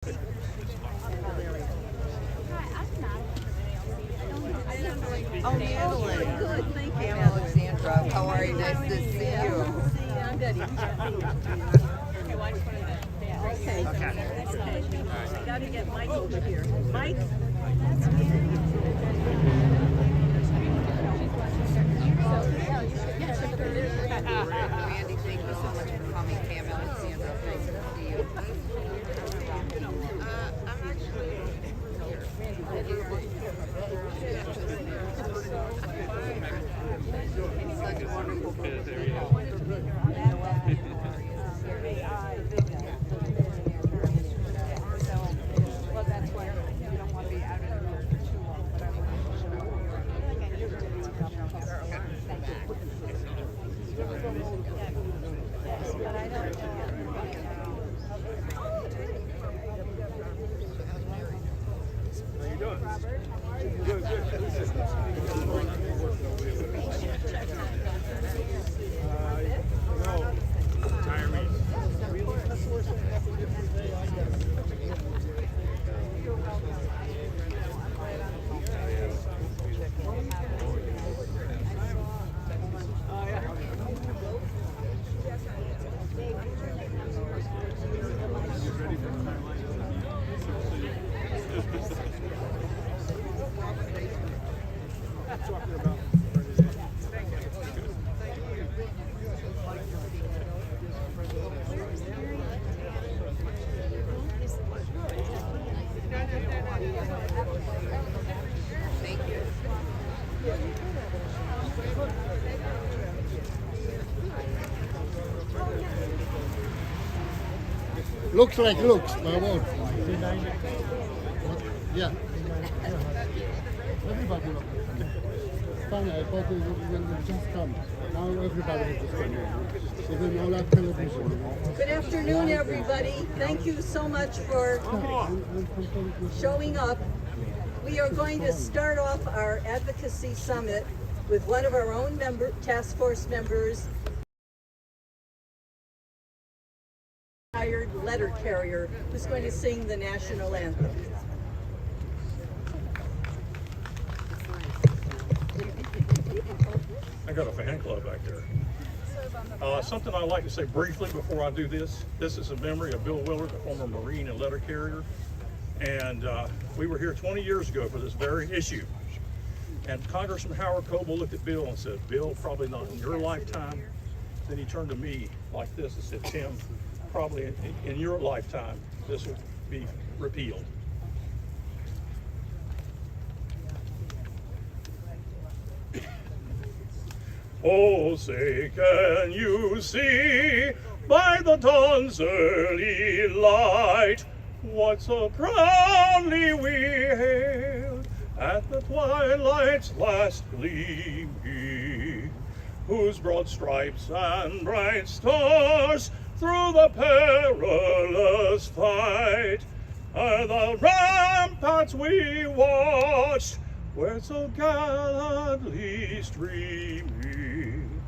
Oh, Madeline. Good, thank you. I'm Alexandra. How are you? Nice to see you. I'm Betty. Okay. I gotta get Mike over here. Mike? Randy, thank you so much for coming. Pam, Alexandra, nice to see you. I'm actually such a wonderful well, that's why you don't want to be out of the room for too long, but I want to show but I don't How you doing? Good, no, retirement. Thank you. Looks like looks, but I won't. Yeah. Everybody looks like it's funny, I thought it would just come. Now everybody has just come. Even all that television. Good afternoon, everybody. Thank you so much for showing up. We are going to start off our advocacy summit with one of our own task force members, hired letter carrier, who's going to sing the national anthem. I got a fan club back there. Something I'd like to say briefly before I do this. This is a memory of Bill Willard, the former Marine and letter carrier. And we were here 20 years ago for this very issue. And Congressman Howard Coble looked at Bill and said, Bill, probably not in your lifetime. Then he turned to me like this and said, Tim, probably in your lifetime, this will be repealed. Oh, say, can you see by the dawn's early light what so proudly we hailed at the twilight's last gleaming, whose broad stripes and bright stars through the perilous fight are the ramparts we watched, where so gallantly streaming,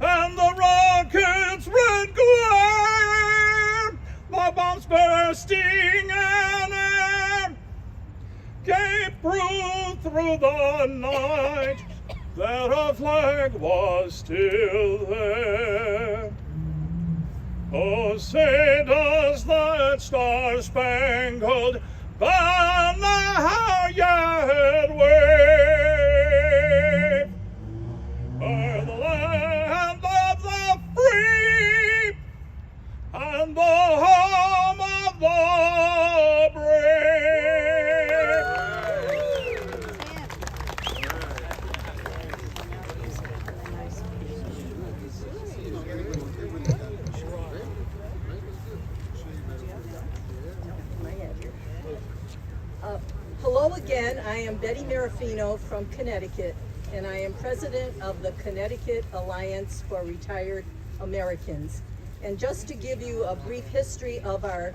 and the rocket's red glare, the bombs bursting in air, gave proof through the night that our flag was still there. Oh, say does that star-spangled banner yet wave o'er the land of the free and the home of the brave? Hello again, I am Betty Marafino from Connecticut, and I am president of the Connecticut Alliance for Retired Americans. And just to give you a brief history of our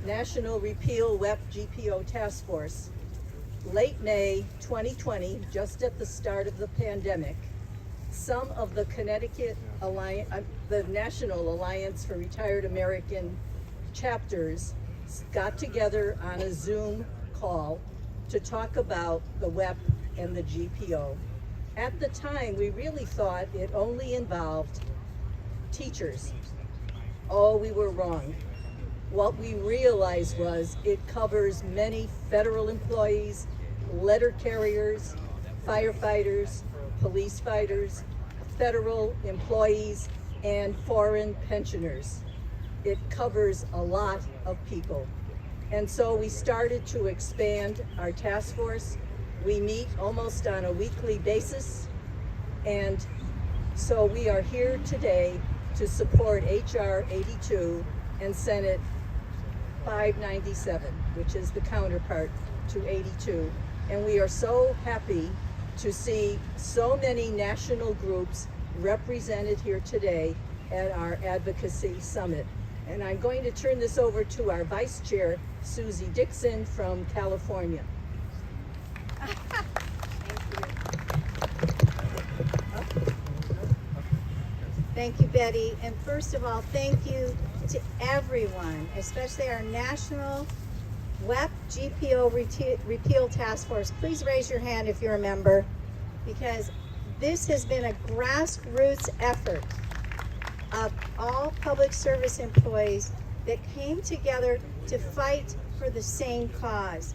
National Repeal WEP GPO Task Force, late May 2020, just at the start of the pandemic, some of the Connecticut Alliance, the National Alliance for Retired American chapters got together on a Zoom call to talk about the WEP and the GPO. At the time, we really thought it only involved teachers. Oh, we were wrong. What we realized was it covers many federal employees, letter carriers, firefighters, police fighters, federal employees, and foreign pensioners. It covers a lot of people. And so we started to expand our task force. We meet almost on a weekly basis. And so we are here today to support HR 82 and Senate 597, which is the counterpart to 82. And we are so happy to see so many national groups represented here today at our Advocacy Summit. And I'm going to turn this over to our Vice Chair, Susie Dixon from California. Thank you, Betty. And first of all, thank you to everyone, especially our National WEP GPO Repeal Task Force. Please raise your hand if you're a member, because this has been a grassroots effort of all public service employees that came together to fight for the same cause.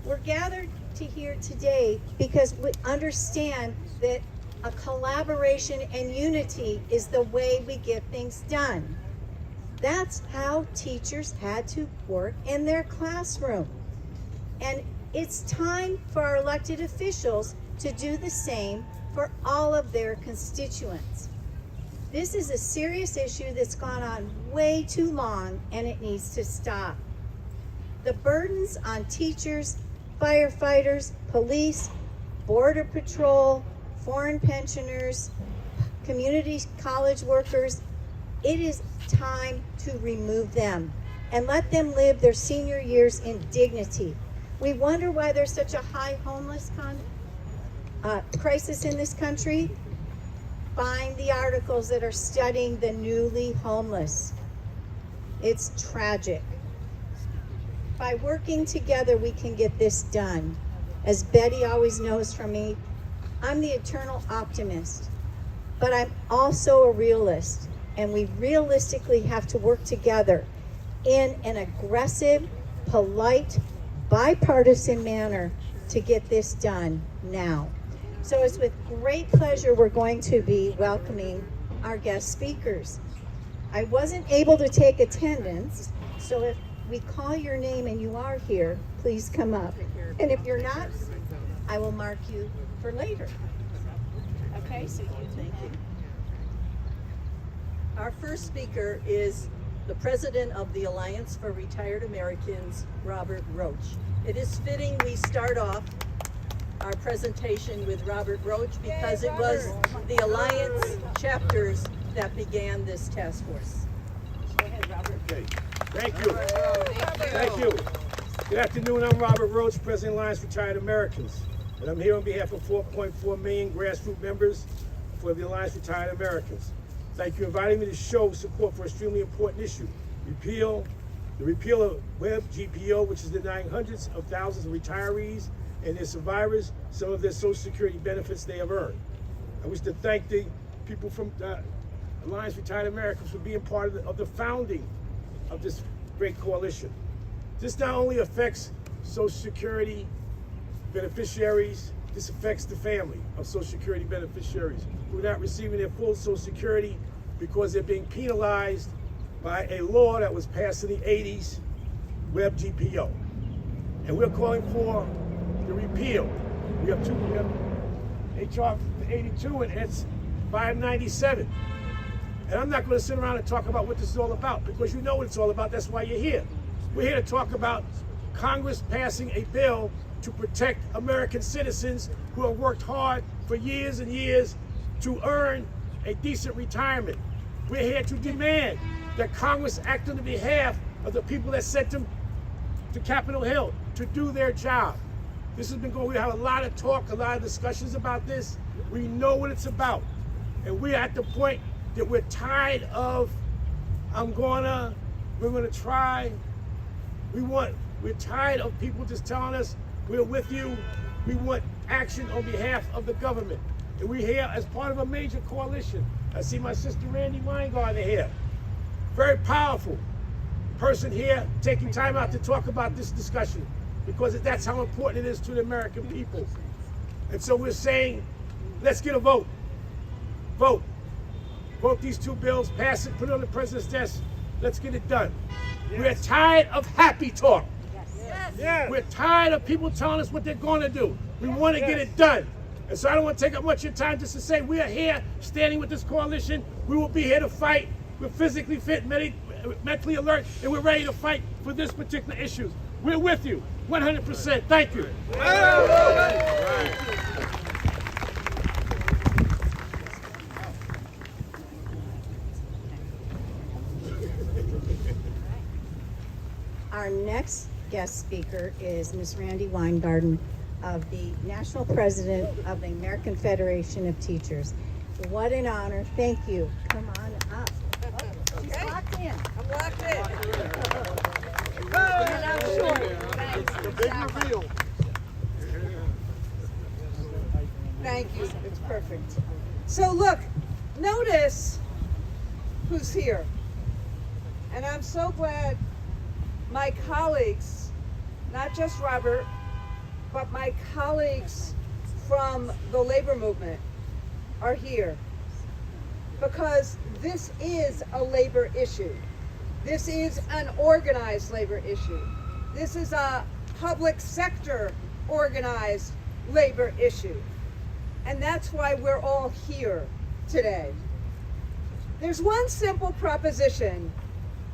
We're gathered to here today because we understand that a collaboration and unity is the way we get things done. That's how teachers had to work in their classroom. And it's time for our elected officials to do the same for all of their constituents. This is a serious issue that's gone on way too long, and it needs to stop. The burdens on teachers, firefighters, police, border patrol, foreign pensioners, community college workers, it is time to remove them and let them live their senior years in dignity. We wonder why there's such a high homeless crisis in this country. Find the articles that are studying the newly homeless. It's tragic. By working together, we can get this done. As Betty always knows from me, I'm the eternal optimist, but I'm also a realist, and we realistically have to work together in an aggressive, polite, bipartisan manner to get this done now. So it's with great pleasure we're going to be welcoming our guest speakers. I wasn't able to take attendance, so if we call your name and you are here, please come up. And if you're not, I will mark you for later. Okay, so thank you. Our first speaker is the president of the Alliance for Retired Americans, Robert Roach. It is fitting we start off our presentation with Robert Roach because it was the Alliance chapters that began this task force. Go ahead, Robert. Okay. Thank you. Thank you. Good afternoon. I'm Robert Roach, President of Alliance for Retired Americans, and I'm here on behalf of 4.4 million grassroots members for the Alliance for Retired Americans. Thank you for inviting me to show support for an extremely important issue: the repeal of WEB GPO, which is denying hundreds of thousands of retirees and their survivors some of their Social Security benefits they have earned. I wish to thank the people from Alliance for Retired Americans for being part of the founding of this great coalition. This not only affects Social Security beneficiaries, this affects the family of Social Security beneficiaries who are not receiving their full Social Security because they're being penalized by a law that was passed in the 80s, WEB GPO. And we're calling for the repeal. We have HR 82 and it's 597. And I'm not going to sit around and talk about what this is all about, because you know what it's all about. That's why you're here. We're here to talk about Congress passing a bill to protect American citizens who have worked hard for years and years to earn a decent retirement. We're here to demand that Congress act on the behalf of the people that sent them to Capitol Hill to do their job. This has been going, we have a lot of talk, a lot of discussions about this. We know what it's about. And we're at the point that we're tired of, we're gonna try We're tired of people just telling us we're with you. We want action on behalf of the government. And we're here as part of a major coalition. I see my sister Randy Weingarten here. Very powerful person here taking time out to talk about this discussion because that's how important it is to the American people. And so we're saying, let's get a vote. Vote. Vote these two bills, pass it, put it on the president's desk. Let's get it done. Yes. We're tired of happy talk. Yes. Yes. We're tired of people telling us what they're going to do. We want to get it done. And so I don't want to take up much of your time just to say we are here standing with this coalition. We will be here to fight. We're physically fit, mentally alert, and we're ready to fight for this particular issue. We're with you, 100%. Thank you. Our next guest speaker is Ms. Randy Weingarten, of the National President of the American Federation of Teachers. What an honor. Thank you. Come on up. Oh, she's locked in. I'm locked in. And I'm short. Thanks. The big reveal. Thank you. It's perfect. So look, notice who's here. And I'm so glad my colleagues, not just Robert, but my colleagues from the labor movement are here. Because this is a labor issue. This is an organized labor issue. This is a public sector organized labor issue. And that's why we're all here today. There's one simple proposition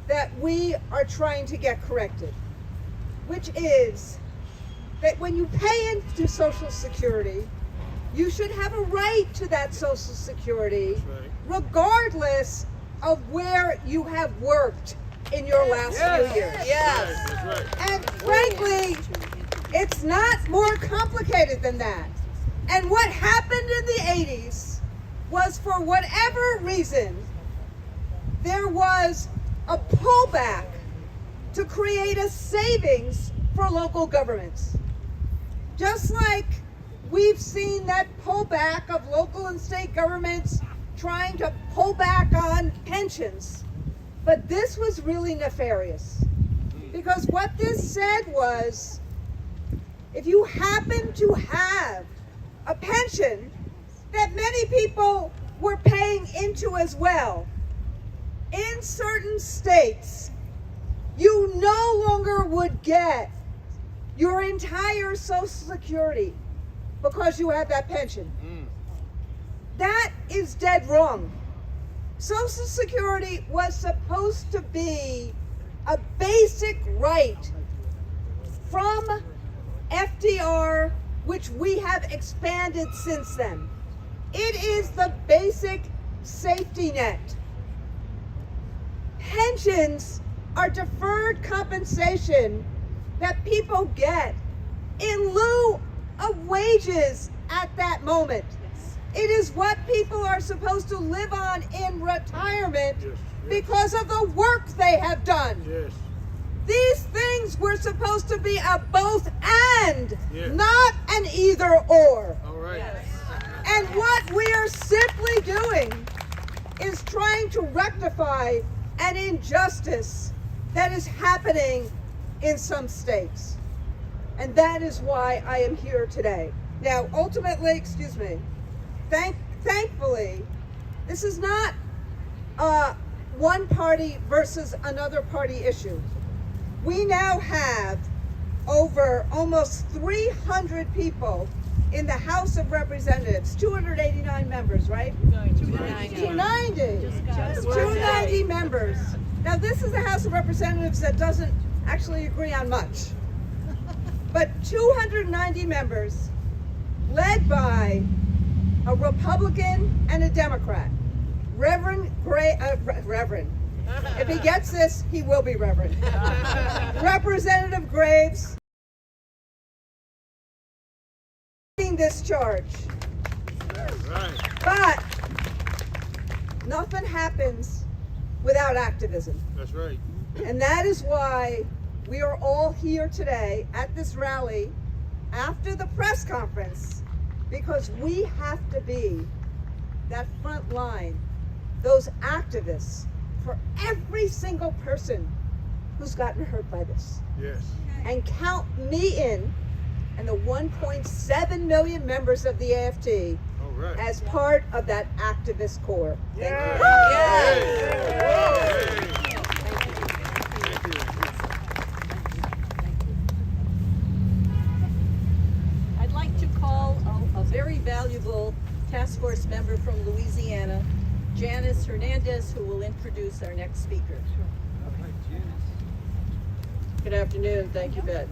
that we are trying to get corrected, which is that when you pay into Social Security, you should have a right to that Social Security, regardless of where you have worked in your last few years. Yes. That's right. And frankly, it's not more complicated than that. And what happened in the 80s was, for whatever reason, there was a pullback to create a savings for local governments. Just like we've seen that pullback of local and state governments trying to pull back on pensions. But this was really nefarious. Because what this said was, if you happen to have a pension that many people were paying into as well, in certain states, you no longer would get your entire Social Security because you have that pension. That is dead wrong. Social Security was supposed to be a basic right from FDR, which we have expanded since then. It is the basic safety net. Pensions are deferred compensation that people get in lieu of wages at that moment. It is what people are supposed to live on in retirement because of the work they have done. These things were supposed to be a both and, not an either or. All right. And what we are simply doing is trying to rectify an injustice that is happening in some states. And that is why I am here today. Now, ultimately, thankfully, this is not a one party versus another party issue. We now have over almost 300 people in the House of Representatives, 289 members, right? 290. Just 290 members. Now, this is a House of Representatives that doesn't actually agree on much. But 290 members, led by a Republican and a Democrat. Reverend. If he gets this, he will be Reverend. Representative Graves leading this charge. But nothing happens without activism. That's right. And that is why we are all here today at this rally after the press conference because we have to be that front line, those activists for every single person who's gotten hurt by this. Yes. And count me in, and the 1.7 million members of the AFT All right. as part of that activist core. Thank you. I'd like to call a very valuable task force member from Louisiana, Janice Hernandez, who will introduce our next speaker. Good afternoon. Thank you, Beth.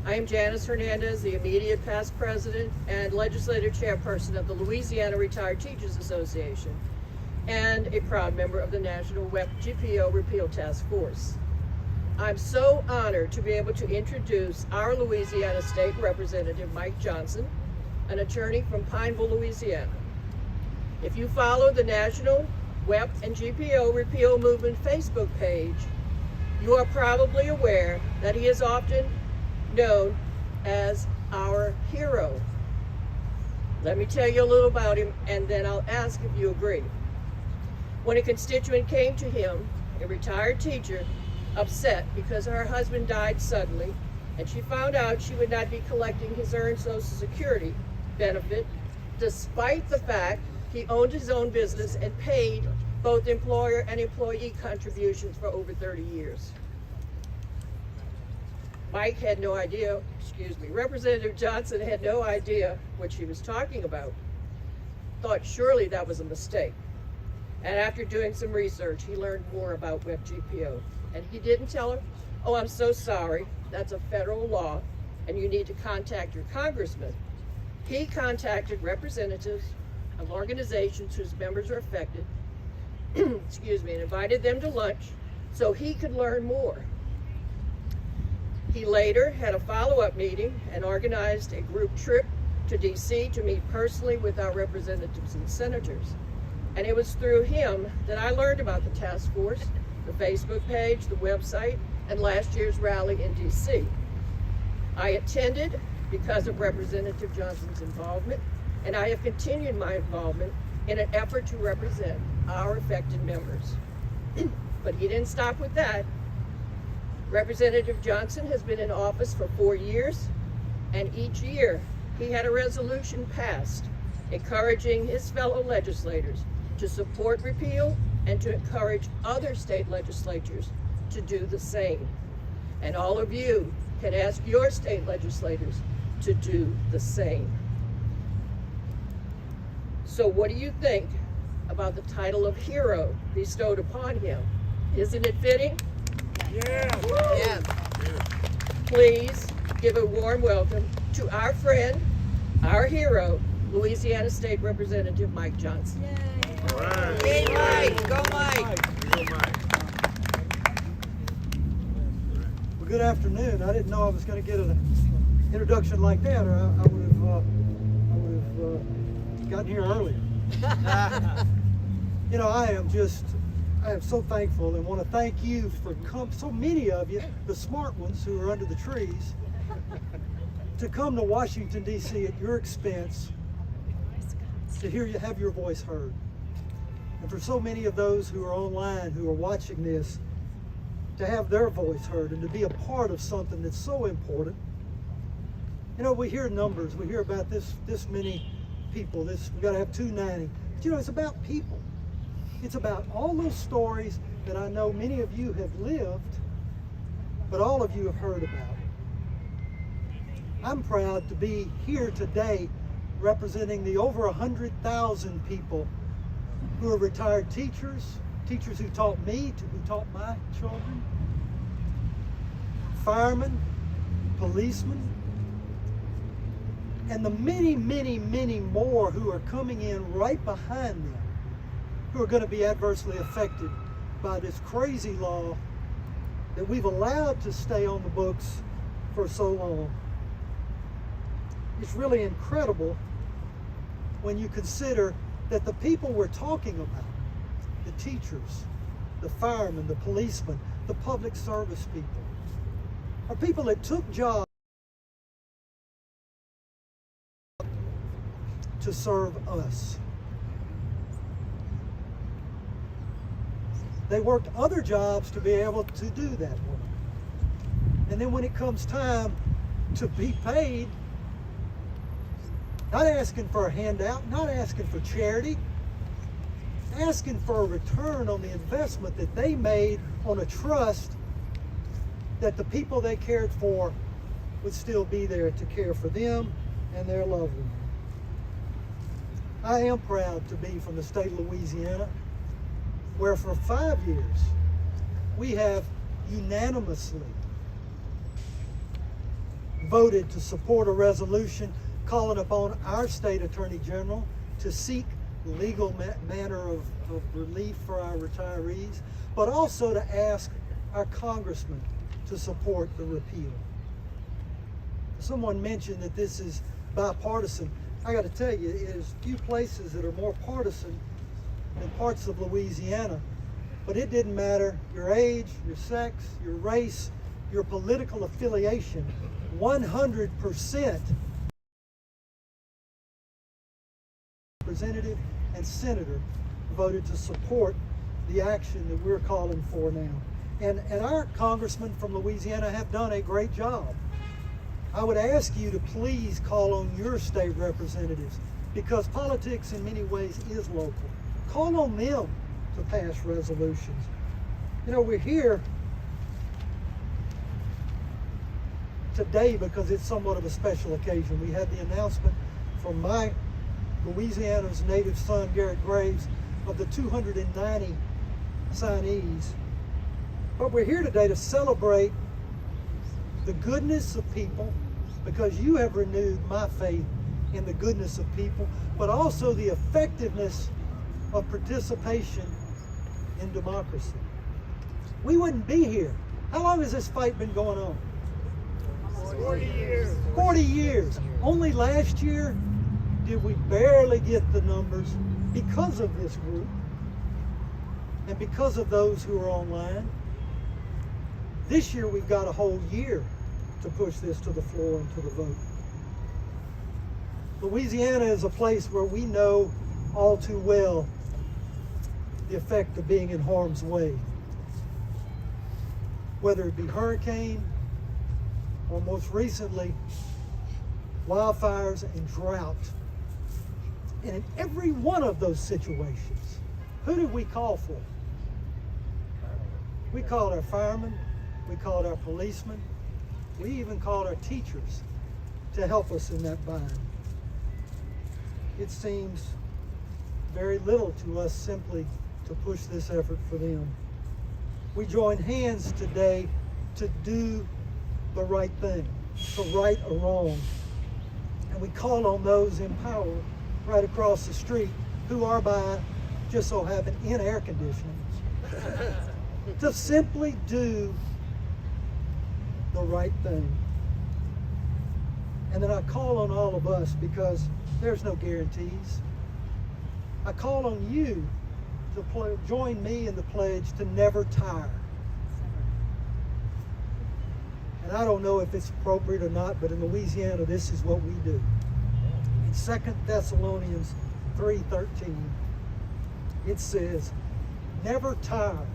I am Janice Hernandez, the immediate past president and legislative chairperson of the Louisiana Retired Teachers Association and a proud member of the National WEP GPO Repeal Task Force. I'm so honored to be able to introduce our Louisiana State Representative, Mike Johnson, an attorney from Pineville, Louisiana. If you follow the National WEP and GPO Repeal Movement Facebook page, you are probably aware that he is often known as our hero. Let me tell you a little about him, and then I'll ask if you agree. When a constituent came to him, a retired teacher, upset because her husband died suddenly, and she found out she would not be collecting his earned Social Security benefit, despite the fact he owned his own business and paid both employer and employee contributions for over 30 years. Mike had no idea, Representative Johnson had no idea what she was talking about. Thought surely that was a mistake. And after doing some research, he learned more about WEP GPO. And he didn't tell her, oh, I'm so sorry, that's a federal law, and you need to contact your congressman. He contacted representatives of organizations whose members are affected, and invited them to lunch so he could learn more. He later had a follow-up meeting and organized a group trip to DC to meet personally with our representatives and senators. And it was through him that I learned about the task force, the Facebook page, the website, and last year's rally in DC. I attended because of Representative Johnson's involvement, and I have continued my involvement in an effort to represent our affected members. But he didn't stop with that. Representative Johnson has been in office for 4 years, and each year he had a resolution passed encouraging his fellow legislators to support repeal and to encourage other state legislatures to do the same. And all of you can ask your state legislators to do the same. So what do you think about the title of hero bestowed upon him? Isn't it fitting? Yeah. Please give a warm welcome to our friend, our hero, Louisiana State Representative Mike Johnson. All right. Hey, Mike. Go, Mike. Go, Mike. Well, good afternoon. I didn't know I was going to get an introduction like that, or I would have gotten here earlier. You know, I am so thankful and want to thank you for so many of you, the smart ones who are under the trees, to come to Washington, D.C. at your expense to hear you have your voice heard. And for so many of those who are online, who are watching this, to have their voice heard and to be a part of something that's so important. You know, we hear numbers, we hear about this many people, we got to have 290. But you know, it's about people. It's about all those stories that I know many of you have lived, but all of you have heard about. I'm proud to be here today representing the over 100,000 people who are retired teachers who taught me, who taught my children, firemen, policemen, and the many, many, many more who are coming in right behind them, who are going to be adversely affected by this crazy law that we've allowed to stay on the books for so long. It's really incredible when you consider that the people we're talking about, the teachers, the firemen, the policemen, the public service people, are people that took jobs to serve us. They worked other jobs to be able to do that work. And then when it comes time to be paid, not asking for a handout, not asking for charity, asking for a return on the investment that they made on a trust that the people they cared for would still be there to care for them and their loved ones. I am proud to be from the state of Louisiana, where for 5 years we have unanimously voted to support a resolution calling upon our state attorney general to seek legal manner of relief for our retirees, but also to ask our congressman to support the repeal. Someone mentioned that this is bipartisan. I got to tell you, there's few places that are more partisan than parts of Louisiana, but it didn't matter your age, your sex, your race, your political affiliation, 100% representative and senator voted to support the action that we're calling for now. And our congressmen from Louisiana have done a great job. I would ask you to please call on your state representatives, because politics in many ways is local. Call on them to pass resolutions. You know, we're here today because it's somewhat of a special occasion. We had the announcement from my Louisiana's native son, Garrett Graves, of the 290 signees. But we're here today to celebrate the goodness of people, because you have renewed my faith in the goodness of people, but also the effectiveness of participation in democracy. We wouldn't be here. How long has this fight been going on? 40 years. 40 years. Only last year did we barely get the numbers because of this group and because of those who are online. This year we've got a whole year to push this to the floor and to the vote. Louisiana is a place where we know all too well the effect of being in harm's way. Whether it be hurricane or most recently wildfires and drought. And in every one of those situations, who did we call for? We called our firemen, we called our policemen, we even called our teachers to help us in that bind. It seems very little to us simply to push this effort for them. We join hands today to do the right thing, to right a wrong. And we call on those in power right across the street who are by, just so happen, in air conditioning, to simply do the right thing. And then I call on all of us, because there's no guarantees. I call on you to join me in the pledge to never tire. And I don't know if it's appropriate or not, but in Louisiana, this is what we do. In 2 Thessalonians 3:13, it says, never tire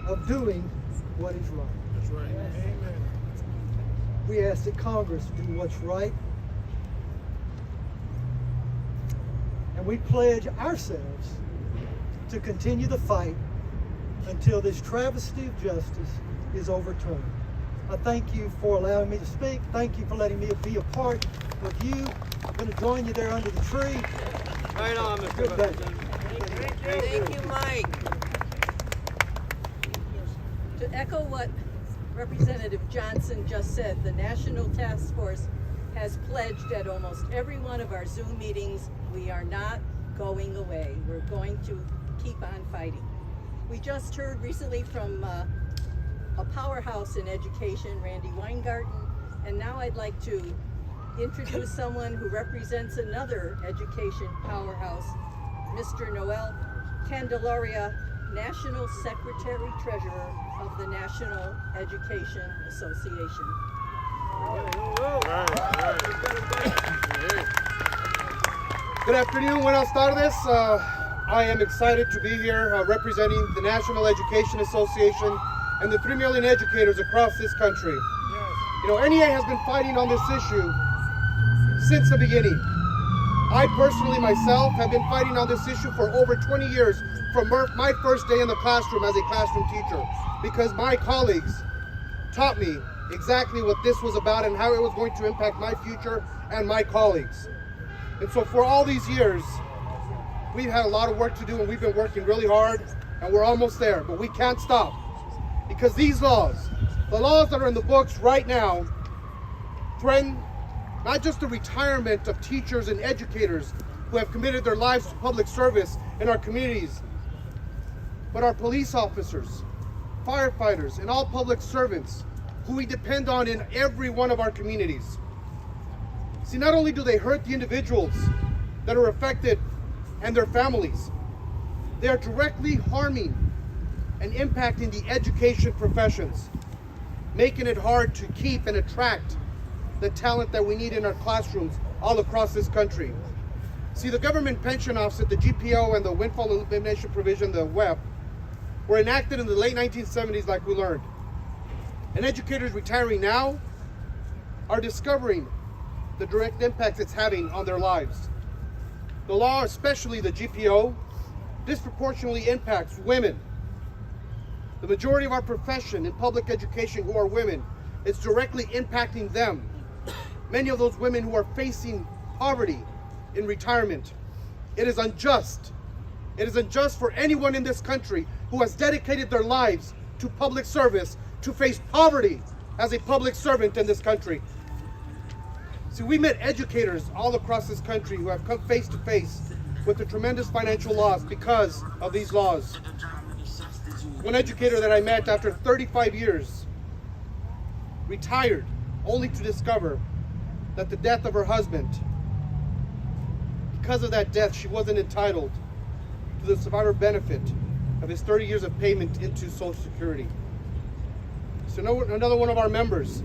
of doing what is right. That's right. Amen. We ask that Congress do what's right. And we pledge ourselves to continue the fight until this travesty of justice is overturned. I thank you for allowing me to speak. Thank you for letting me be a part of you. I'm going to join you there under the tree. Right on, Mr. Good day. Thank you, Mike. To echo what Representative Johnson just said, the National Task Force has pledged at almost every one of our Zoom meetings, we are not going away. We're going to keep on fighting. We just heard recently from a powerhouse in education, Randy Weingarten, and now I'd like to introduce someone who represents another education powerhouse, Mr. Noel Candelaria, National Secretary Treasurer of the National Education Association. Good afternoon. Buenas tardes. I am excited to be here representing the National Education Association and the 3 million educators across this country. You know, NEA has been fighting on this issue since the beginning. I personally myself have been fighting on this issue for over 20 years from my first day in the classroom as a classroom teacher, because my colleagues taught me exactly what this was about and how it was going to impact my future and my colleagues. And so for all these years, we've had a lot of work to do, and we've been working really hard, and we're almost there, but we can't stop, because these laws, the laws that are in the books right now, threaten not just the retirement of teachers and educators who have committed their lives to public service in our communities, but our police officers, firefighters, and all public servants who we depend on in every one of our communities. See, not only do they hurt the individuals that are affected and their families, they are directly harming and impacting the education professions, making it hard to keep and attract the talent that we need in our classrooms all across this country. See, the government pension offset, the GPO, and the windfall elimination provision, the WEP, were enacted in the late 1970s, like we learned. And educators retiring now are discovering the direct impacts it's having on their lives. The law, especially the GPO, disproportionately impacts women. The majority of our profession in public education who are women, it's directly impacting them. Many of those women who are facing poverty in retirement. It is unjust. It is unjust for anyone in this country who has dedicated their lives to public service to face poverty as a public servant in this country. See, we met educators all across this country who have come face to face with a tremendous financial loss because of these laws. One educator that I met after 35 years retired only to discover that the death of her husband, because of that death, she wasn't entitled to the survivor benefit of his 30 years of payment into Social Security. So another one of our members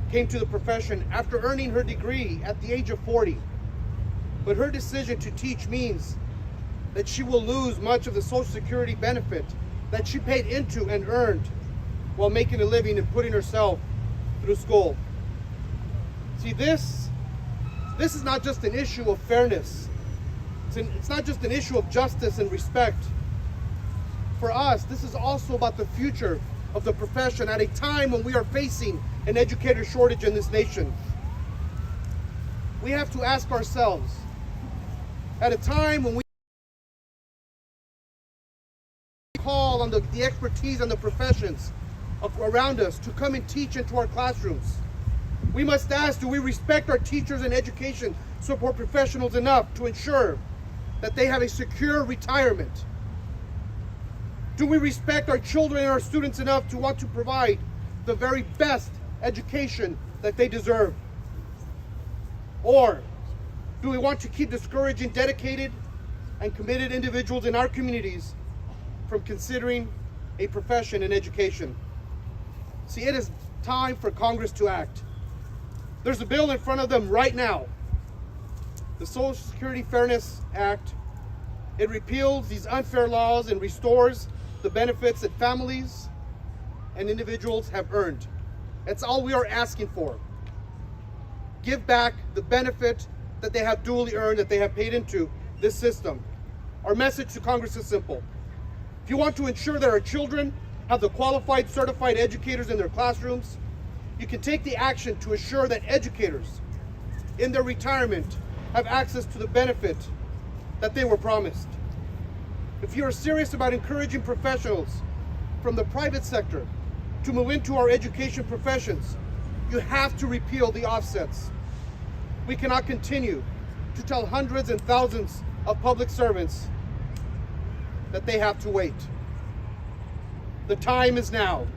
came to the profession after earning her degree at the age of 40. But her decision to teach means that she will lose much of the Social Security benefit that she paid into and earned while making a living and putting herself through school. See, this is not just an issue of fairness. It's not just an issue of justice and respect. For us, this is also about the future of the profession at a time when we are facing an educator shortage in this nation. We have to ask ourselves, at a time when we call on the expertise and the professions around us to come and teach into our classrooms, we must ask, do we respect our teachers and education support professionals enough to ensure that they have a secure retirement? Do we respect our children and our students enough to want to provide the very best education that they deserve? Or do we want to keep discouraging dedicated and committed individuals in our communities from considering a profession in education? See, it is time for Congress to act. There's a bill in front of them right now, the Social Security Fairness Act. It repeals these unfair laws and restores the benefits that families and individuals have earned. That's all we are asking for. Give back the benefit that they have duly earned, that they have paid into this system. Our message to Congress is simple. If you want to ensure that our children have the qualified, certified educators in their classrooms, you can take the action to assure that educators in their retirement have access to the benefit that they were promised. If you are serious about encouraging professionals from the private sector to move into our education professions, you have to repeal the offsets. We cannot continue to tell hundreds and thousands of public servants that they have to wait. The time is now.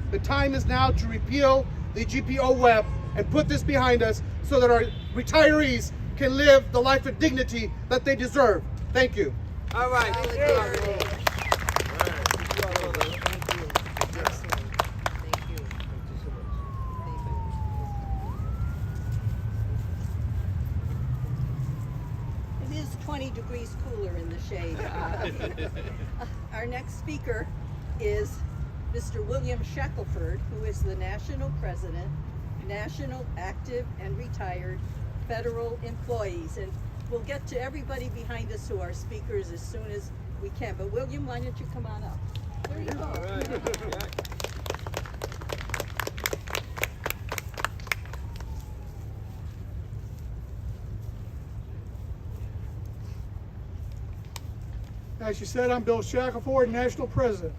The time is now to repeal the GPO WEP and put this behind us so that our retirees can live the life of dignity that they deserve. Thank you. All right. 20 degrees cooler in the shade. Our next speaker is Mr. William Shackelford, who is the National President, National Active and Retired Federal Employees. And we'll get to everybody behind us who are speakers as soon as we can. But William, why don't you come on up? There you go. As you said, I'm Bill Shackelford, National President,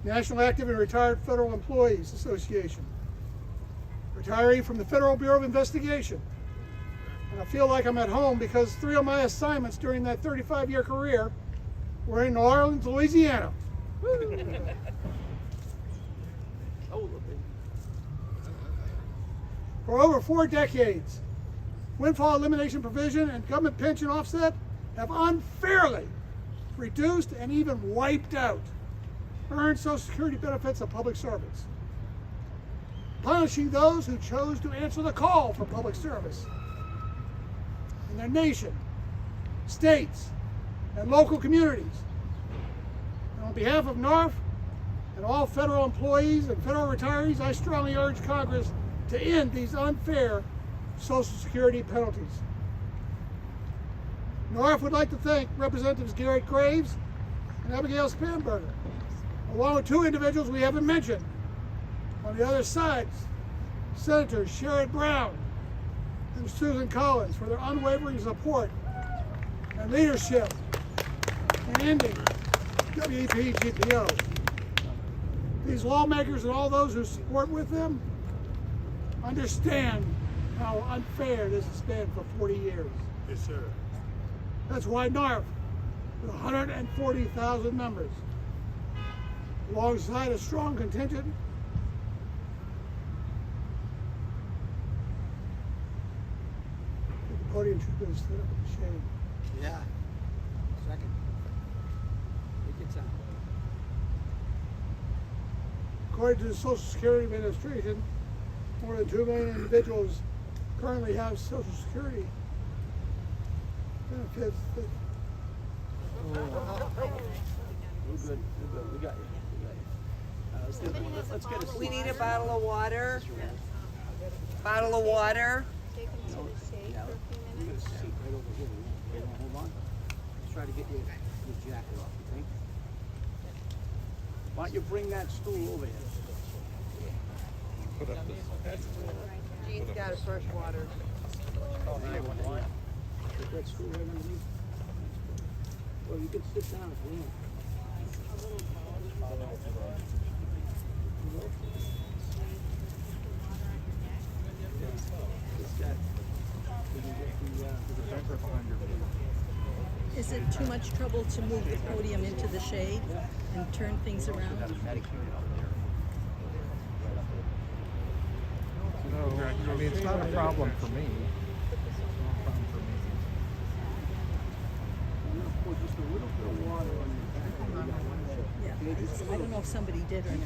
National Active and Retired Federal Employees Association. Retiree from the Federal Bureau of Investigation. And I feel like I'm at home because 3 of my assignments during that 35-year career were in New Orleans, Louisiana. For over 4 decades, windfall elimination provision and government pension offset have unfairly reduced and even wiped out earned Social Security benefits of public servants, punishing those who chose to answer the call for public service in their nation, states, and local communities. And on behalf of NARF and all federal employees and federal retirees, I strongly urge Congress to end these unfair Social Security penalties. NARF would like to thank Representatives Garrett Graves and Abigail Spanberger, along with 2 individuals we haven't mentioned on the other sides, Senators Sherrod Brown and Susan Collins, for their unwavering support and leadership in ending WEP-GPO. These lawmakers and all those who support with them understand how unfair this has been for 40 years. Yes, sir. That's why NARF, with 140,000 members, alongside a strong contingent the podium should be stood up in the shade. Yeah. Second. Take your time. According to the Social Security Administration, more than 2 million individuals currently have Social Security benefits that We're good. We're good. We got you. Let's get a seat. We need a bottle of water. Bottle of water. Take them to the shade for a few We got a minutes. seat right over here. Okay, now hold on. Let's try to get your jacket off, you think? Why don't you bring that stool over here? Jean's got a fresh water. Put that stool right underneath. Well, you can sit down if you want. Is it too much trouble to move the podium into the shade and turn things around? I mean, it's not a problem for me. Yeah, I don't know if somebody did or not.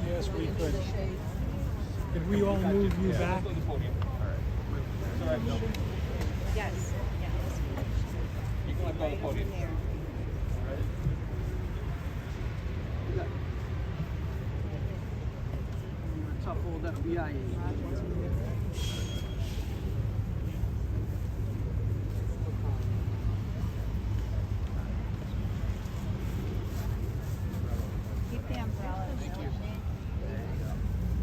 Yes, we could. Could we all move you back? Yes. You can let go of the podium. Tough old FBI agent. Keep the umbrella.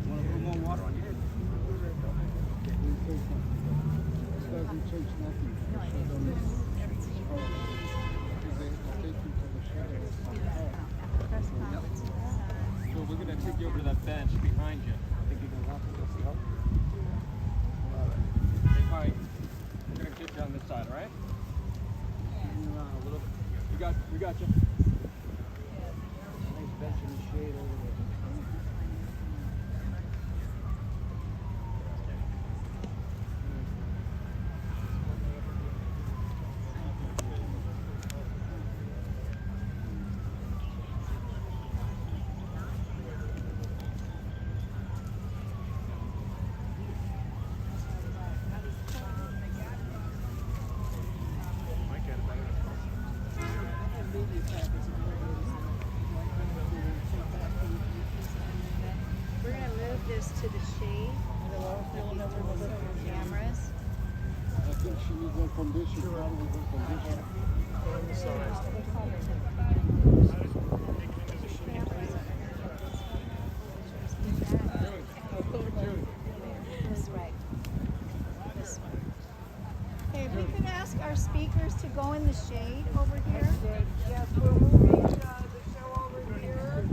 Want a little more water on your head? This doesn't change nothing. So we're going to take you over to that bench behind you. I think you're going to want to go see help. Hey, Mike, we're going to get you on this side, all right? Turn around a little bit. We got you. Nice bench in the shade over there. We're going to move this to the shade. Cameras. I think she needs a condition. Probably a condition. This way. This way. Okay, if we could ask our speakers to go in the shade over here. Yes, we're moving the show over here.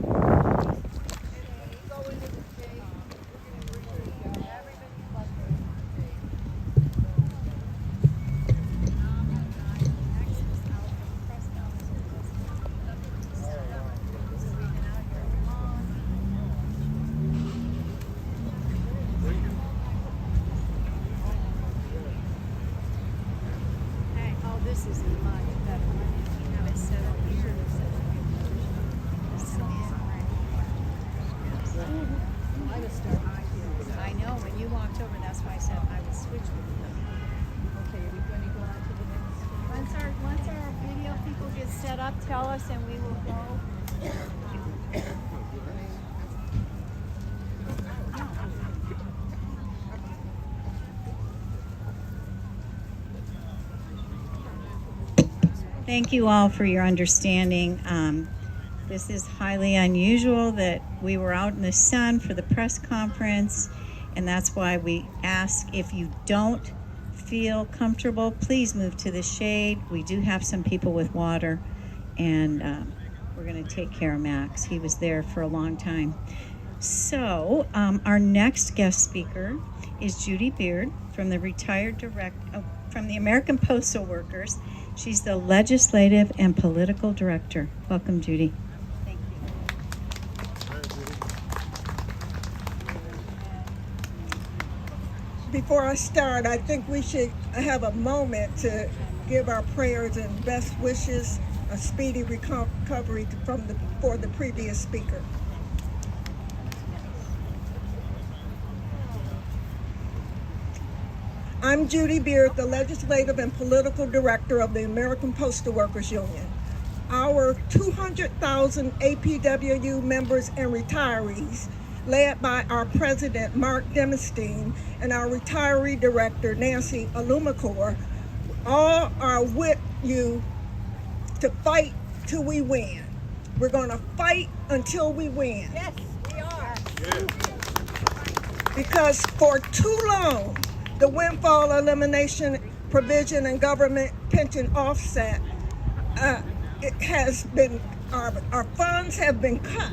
Go into the shade. Okay, oh, this is much better. You have it set up here. I know, when you walked over, that's why I said I would switch with you. Okay, are we going to go on to the next? Once our video people get set up, tell us and we will go. Thank you all for your understanding. This is highly unusual that we were out in the sun for the press conference, and that's why we ask if you don't feel comfortable, please move to the shade. We do have some people with water, and we're going to take care of Max. He was there for a long time. So our next guest speaker is Judy Beard from the from the American Postal Workers. She's the Legislative and Political Director. Welcome, Judy. Thank you. Before I start, I think we should have a moment to give our prayers and best wishes, a speedy recovery for the previous speaker. I'm Judy Beard, the Legislative and Political Director of the American Postal Workers Union. Our 200,000 APWU members and retirees, led by our President Mark Demestein and our retiree director Nancy Alumakor, all are with you to fight till we win. We're going to fight until we win. Yes, we are. Because for too long, the windfall elimination provision and government pension offset, it has been, our funds have been cut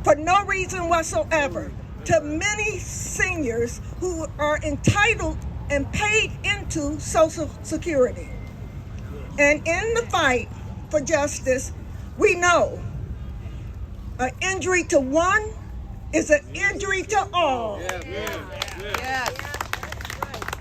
for no reason whatsoever to many seniors who are entitled and paid into Social Security. And in the fight for justice, we know an injury to one is an injury to all. Yes.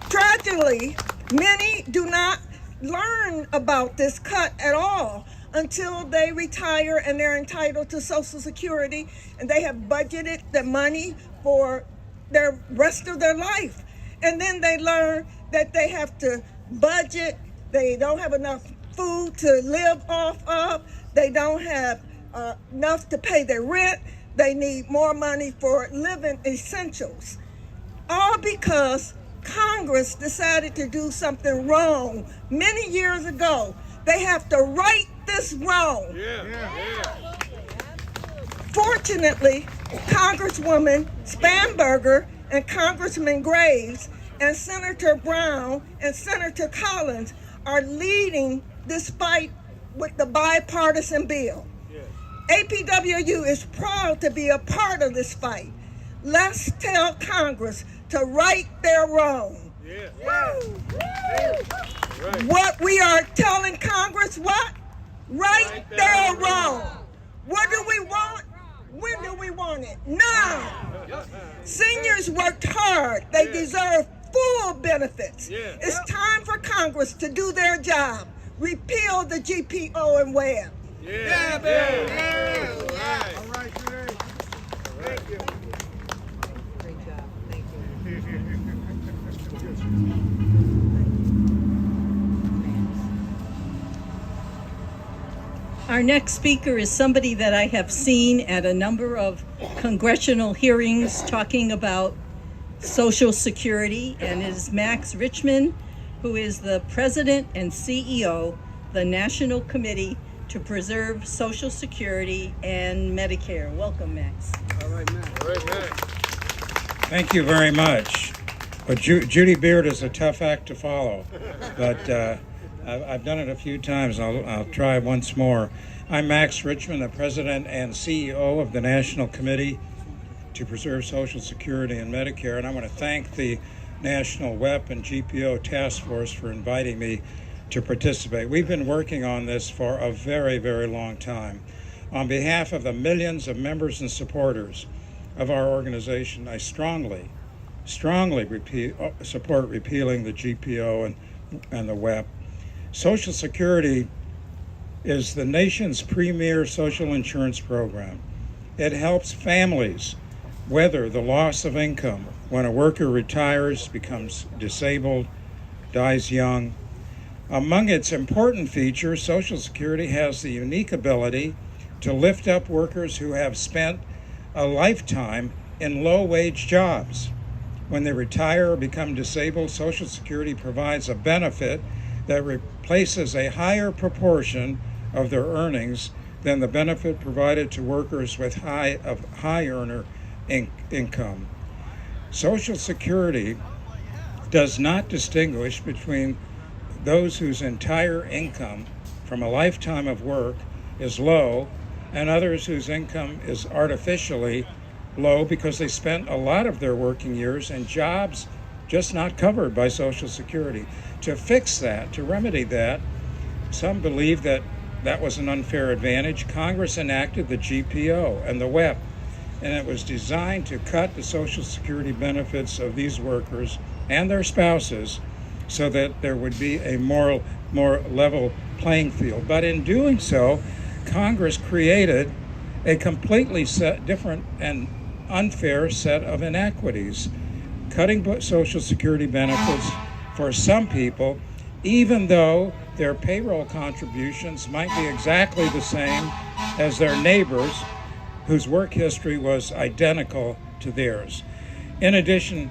Tragically, many do not learn about this cut at all until they retire and they're entitled to Social Security and they have budgeted the money for the rest of their life. And then they learn that they have to budget, they don't have enough food to live off of, they don't have enough to pay their rent, they need more money for living essentials. All because Congress decided to do something wrong many years ago. They have to right this wrong. Fortunately, Congresswoman Spanberger and Congressman Graves and Senator Brown and Senator Collins are leading this fight with the bipartisan bill. APWU is proud to be a part of this fight. Let's tell Congress to right their wrong. What we are telling Congress, what? Right their wrong. What do we want? When do we want it? Now. Seniors worked hard. They deserve full benefits. It's time for Congress to do their job. Repeal the GPO and web. All right, Judy. Thank you. Great job. Thank you. Our next speaker is somebody that I have seen at a number of congressional hearings talking about Social Security, and is Max Richmond, who is the President and CEO of the National Committee to Preserve Social Security and Medicare. Welcome, Max. All right, Max. All right, Max. Thank you very much. But Judy Beard is a tough act to follow, but I've done it a few times. I'll try once more. I'm Max Richmond, the President and CEO of the National Committee to Preserve Social Security and Medicare, and I want to thank the National WEP and GPO Task Force for inviting me to participate. We've been working on this for a very, very long time. On behalf of the millions of members and supporters of our organization, I strongly support repealing the GPO and the WEP. Social Security is the nation's premier social insurance program. It helps families weather the loss of income when a worker retires, becomes disabled, dies young. Among its important features, Social Security has the unique ability to lift up workers who have spent a lifetime in low-wage jobs. When they retire or become disabled, Social Security provides a benefit that replaces a higher proportion of their earnings than the benefit provided to workers with high earner income. Social Security does not distinguish between those whose entire income from a lifetime of work is low and others whose income is artificially low because they spent a lot of their working years in jobs just not covered by Social Security. To fix that, to remedy that, some believe that was an unfair advantage. Congress enacted the GPO and the WEP, and it was designed to cut the Social Security benefits of these workers and their spouses so that there would be a more level playing field. But in doing so, Congress created a completely different and unfair set of inequities, cutting Social Security benefits for some people, even though their payroll contributions might be exactly the same as their neighbors whose work history was identical to theirs. In addition,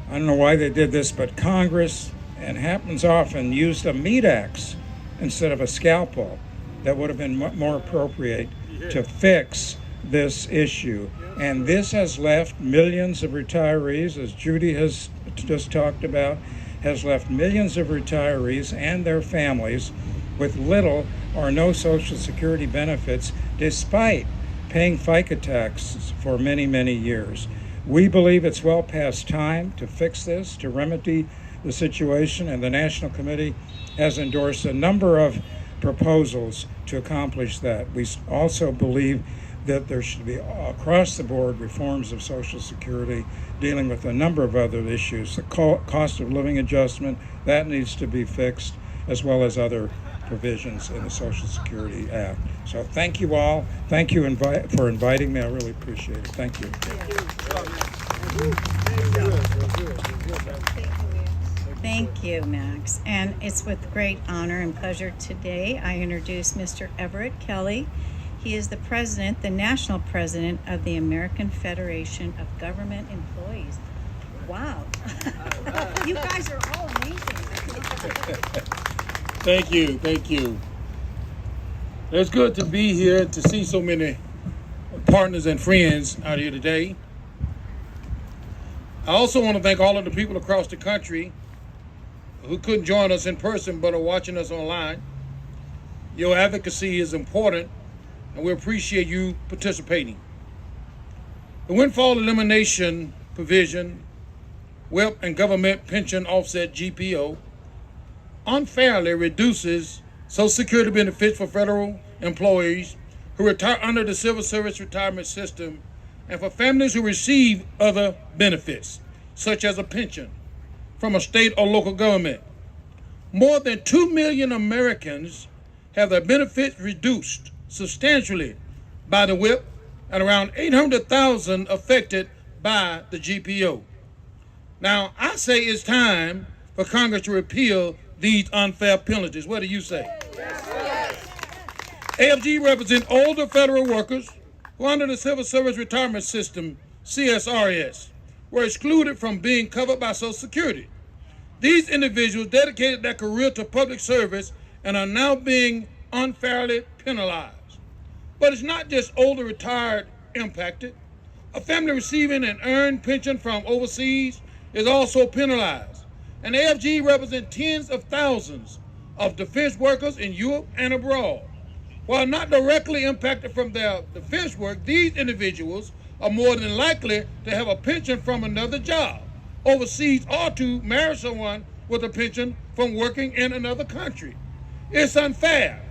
I don't know why they did this, but Congress, and happens often, used a meat axe instead of a scalpel that would have been more appropriate to fix this issue. And this has left millions of retirees, as Judy has just talked about, has left millions of retirees and their families with little or no Social Security benefits despite paying FICA taxes for many, many years. We believe it's well past time to fix this, to remedy the situation, and the National Committee has endorsed a number of proposals to accomplish that. We also believe that there should be across-the-board reforms of Social Security dealing with a number of other issues. The cost of living adjustment, that needs to be fixed, as well as other provisions in the Social Security Act. So thank you all. Thank you for inviting me. I really appreciate it. Thank you. Thank you, Max. And it's with great honor and pleasure today I introduce Mr. Everett Kelly. He is the president, the national president of the American Federation of Government Employees. Wow. You guys are all amazing. Thank you. Thank you. It's good to be here, to see so many partners and friends out here today. I also want to thank all of the people across the country who couldn't join us in person but are watching us online. Your advocacy is important, and we appreciate you participating. The windfall elimination provision, WEP and government pension offset GPO, unfairly reduces Social Security benefits for federal employees who retire under the Civil Service Retirement System and for families who receive other benefits, such as a pension from a state or local government. More than 2 million Americans have their benefits reduced substantially by the WIP, and around 800,000 affected by the GPO. Now, I say it's time for Congress to repeal these unfair penalties. What do you say? AFG represents older federal workers who under the Civil Service Retirement System, CSRS, were excluded from being covered by Social Security. These individuals dedicated their career to public service and are now being unfairly penalized. But it's not just older retired impacted. A family receiving an earned pension from overseas is also penalized. And AFG represents tens of thousands of defense workers in Europe and abroad. While not directly impacted from their defense work, these individuals are more than likely to have a pension from another job overseas or to marry someone with a pension from working in another country. It's unfair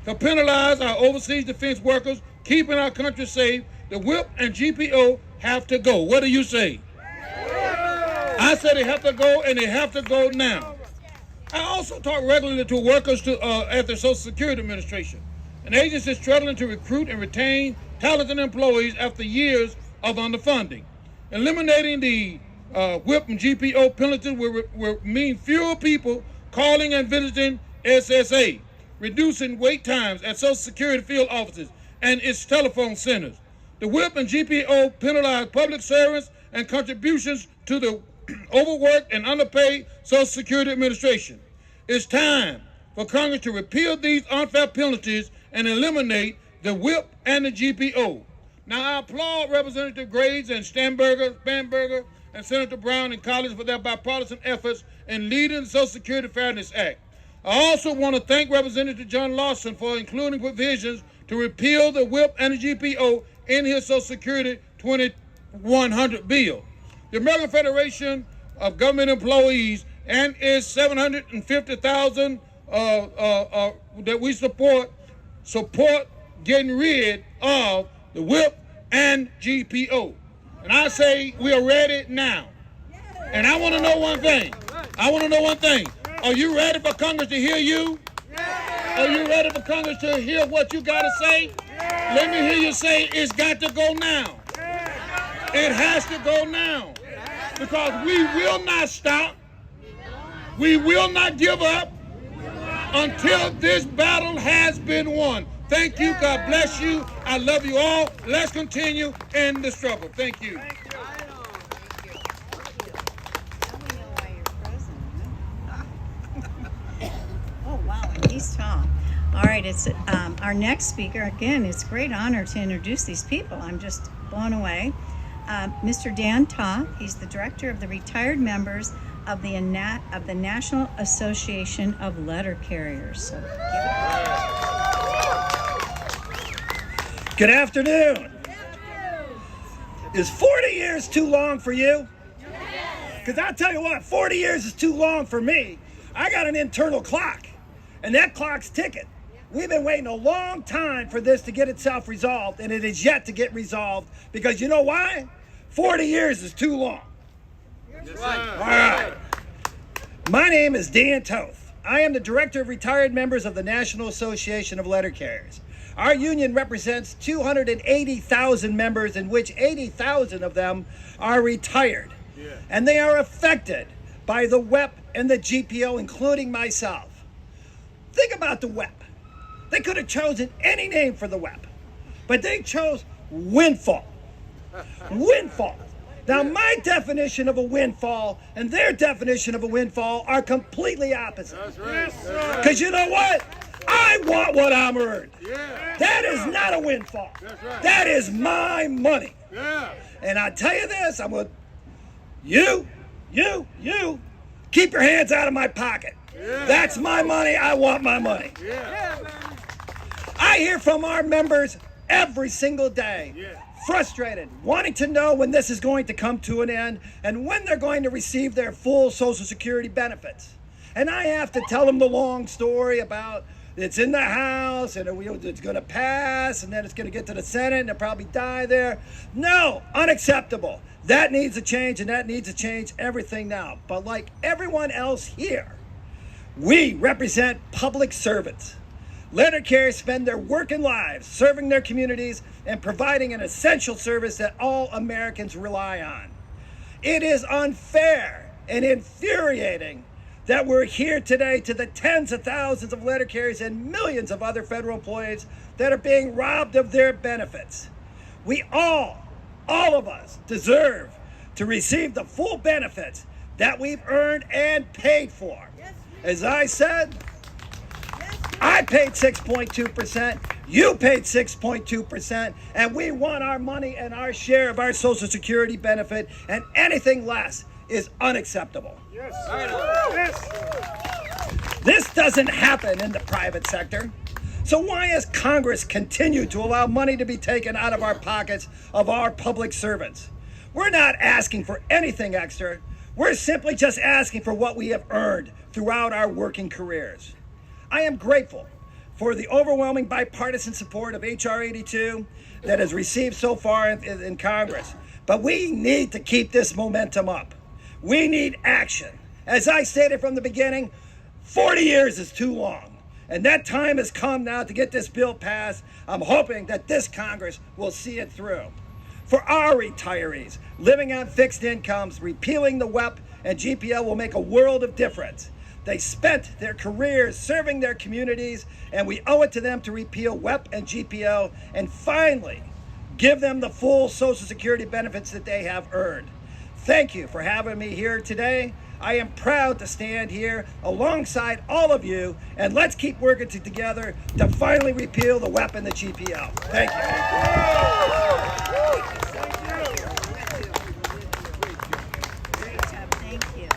to penalize our overseas defense workers, keeping our country safe. The WHIP and GPO have to go. What do you say? I said they have to go, and they have to go now. I also talk regularly to workers at the Social Security Administration, an agency struggling to recruit and retain talented employees after years of underfunding. Eliminating the WHIP and GPO penalties will mean fewer people calling and visiting SSA, reducing wait times at Social Security field offices and its telephone centers. The WHIP and GPO penalize public servants and contributions to the overworked and underpaid Social Security Administration. It's time for Congress to repeal these unfair penalties and eliminate the WHIP and the GPO. Now, I applaud Representative Graves and Spanberger and Senator Brown and colleagues for their bipartisan efforts in leading the Social Security Fairness Act. I also want to thank Representative John Lawson for including provisions to repeal the WHIP and the GPO in his Social Security 2100 bill. The American Federation of Government Employees and its 750,000 that we support getting rid of the WHIP and GPO. And I say we are ready now. And I want to know one thing. Are you ready for Congress to hear you? Are you ready for Congress to hear what you got to say? Let me hear you say it's got to go now. It has to go now. Because we will not stop. We will not give up until this battle has been won. Thank you. God bless you. I love you all. Let's continue in the struggle. Thank you. Oh, wow. He's tall. All right. It's our next speaker. Again, it's a great honor to introduce these people. I'm just blown away. Mr. Dan Ta. He's the director of the retired members of the National Association of Letter Carriers. So, good afternoon. Is 40 years too long for you? Because I'll tell you what, 40 years is too long for me. I got an internal clock, and that clock's ticking. We've been waiting a long time for this to get itself resolved, and it is yet to get resolved because you know why? 40 years is too long. That's right. All right. My name is Dan Toth. I am the Director of Retired Members of the National Association of Letter Carriers. Our union represents 280,000 members, in which 80,000 of them are retired. Yeah. And they are affected by the WEP and the GPO, including myself. Think about the WEP. They could have chosen any name for the WEP, but they chose windfall. Windfall. Now, my definition of a windfall and their definition of a windfall are completely opposite. That's right. Because you know what? I want what I'm earned. Yeah. That is not a windfall. That's right. That is my money. Yeah. And I tell you this, I'm going to, you, keep your hands out of my pocket. Yeah. That's my money. I want my money. Yeah. I hear from our members every single day. Yeah. Frustrated, wanting to know when this is going to come to an end and when they're going to receive their full Social Security benefits. And I have to tell them the long story about it's in the House and it's going to pass and then it's going to get to the Senate and it'll probably die there. No, unacceptable. That needs a change, and that needs to change everything now. But like everyone else here, we represent public servants. Letter carriers spend their working lives serving their communities and providing an essential service that all Americans rely on. It is unfair and infuriating that we're here today to the tens of thousands of letter carriers and millions of other federal employees that are being robbed of their benefits. We all of us deserve to receive the full benefits that we've earned and paid for. As I said, I paid 6.2%, you paid 6.2%, and we want our money and our share of our Social Security benefit, and anything less is unacceptable. Yes. Yes. This doesn't happen in the private sector. So why has Congress continued to allow money to be taken out of our pockets of our public servants? We're not asking for anything extra. We're simply just asking for what we have earned throughout our working careers. I am grateful for the overwhelming bipartisan support of H.R. 82 that has received so far in Congress. But we need to keep this momentum up. We need action. As I stated from the beginning, 40 years is too long. And that time has come now to get this bill passed. I'm hoping that this Congress will see it through. For our retirees living on fixed incomes, repealing the WEP and GPO will make a world of difference. They spent their careers serving their communities, and we owe it to them to repeal WEP and GPO and finally give them the full Social Security benefits that they have earned. Thank you for having me here today. I am proud to stand here alongside all of you, and let's keep working together to finally repeal the WEP and the GPO. Thank you. Thank you.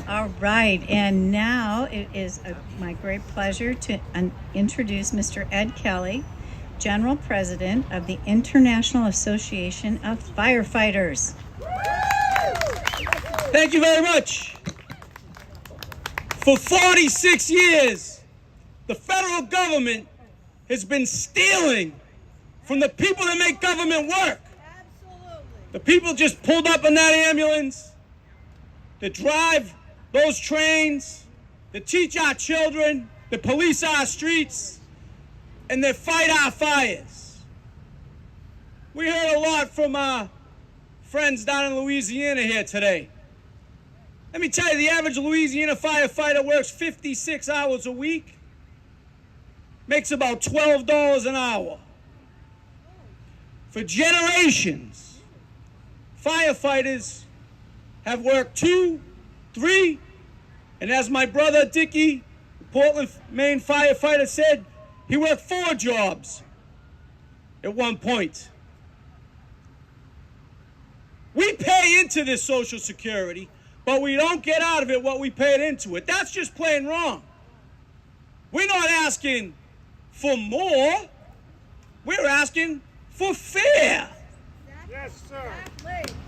All right, and now it is my great pleasure to introduce Mr. Ed Kelly, General President of the International Association of Firefighters. Thank you very much. For 46 years, the federal government has been stealing from the people that make government work. Absolutely. The people just pulled up in that ambulance, that drive those trains, that teach our children, that police our streets, and that fight our fires. We heard a lot from our friends down in Louisiana here today. Let me tell you, the average Louisiana firefighter works 56 hours a week, makes about $12 an hour. For generations, firefighters have worked 2, 3, and as my brother Dickie, Portland, Maine firefighter said, he worked 4 jobs at one point. We pay into this Social Security, but we don't get out of it what we paid into it. That's just plain wrong. We're not asking for more. We're asking for fair. Yes, sir.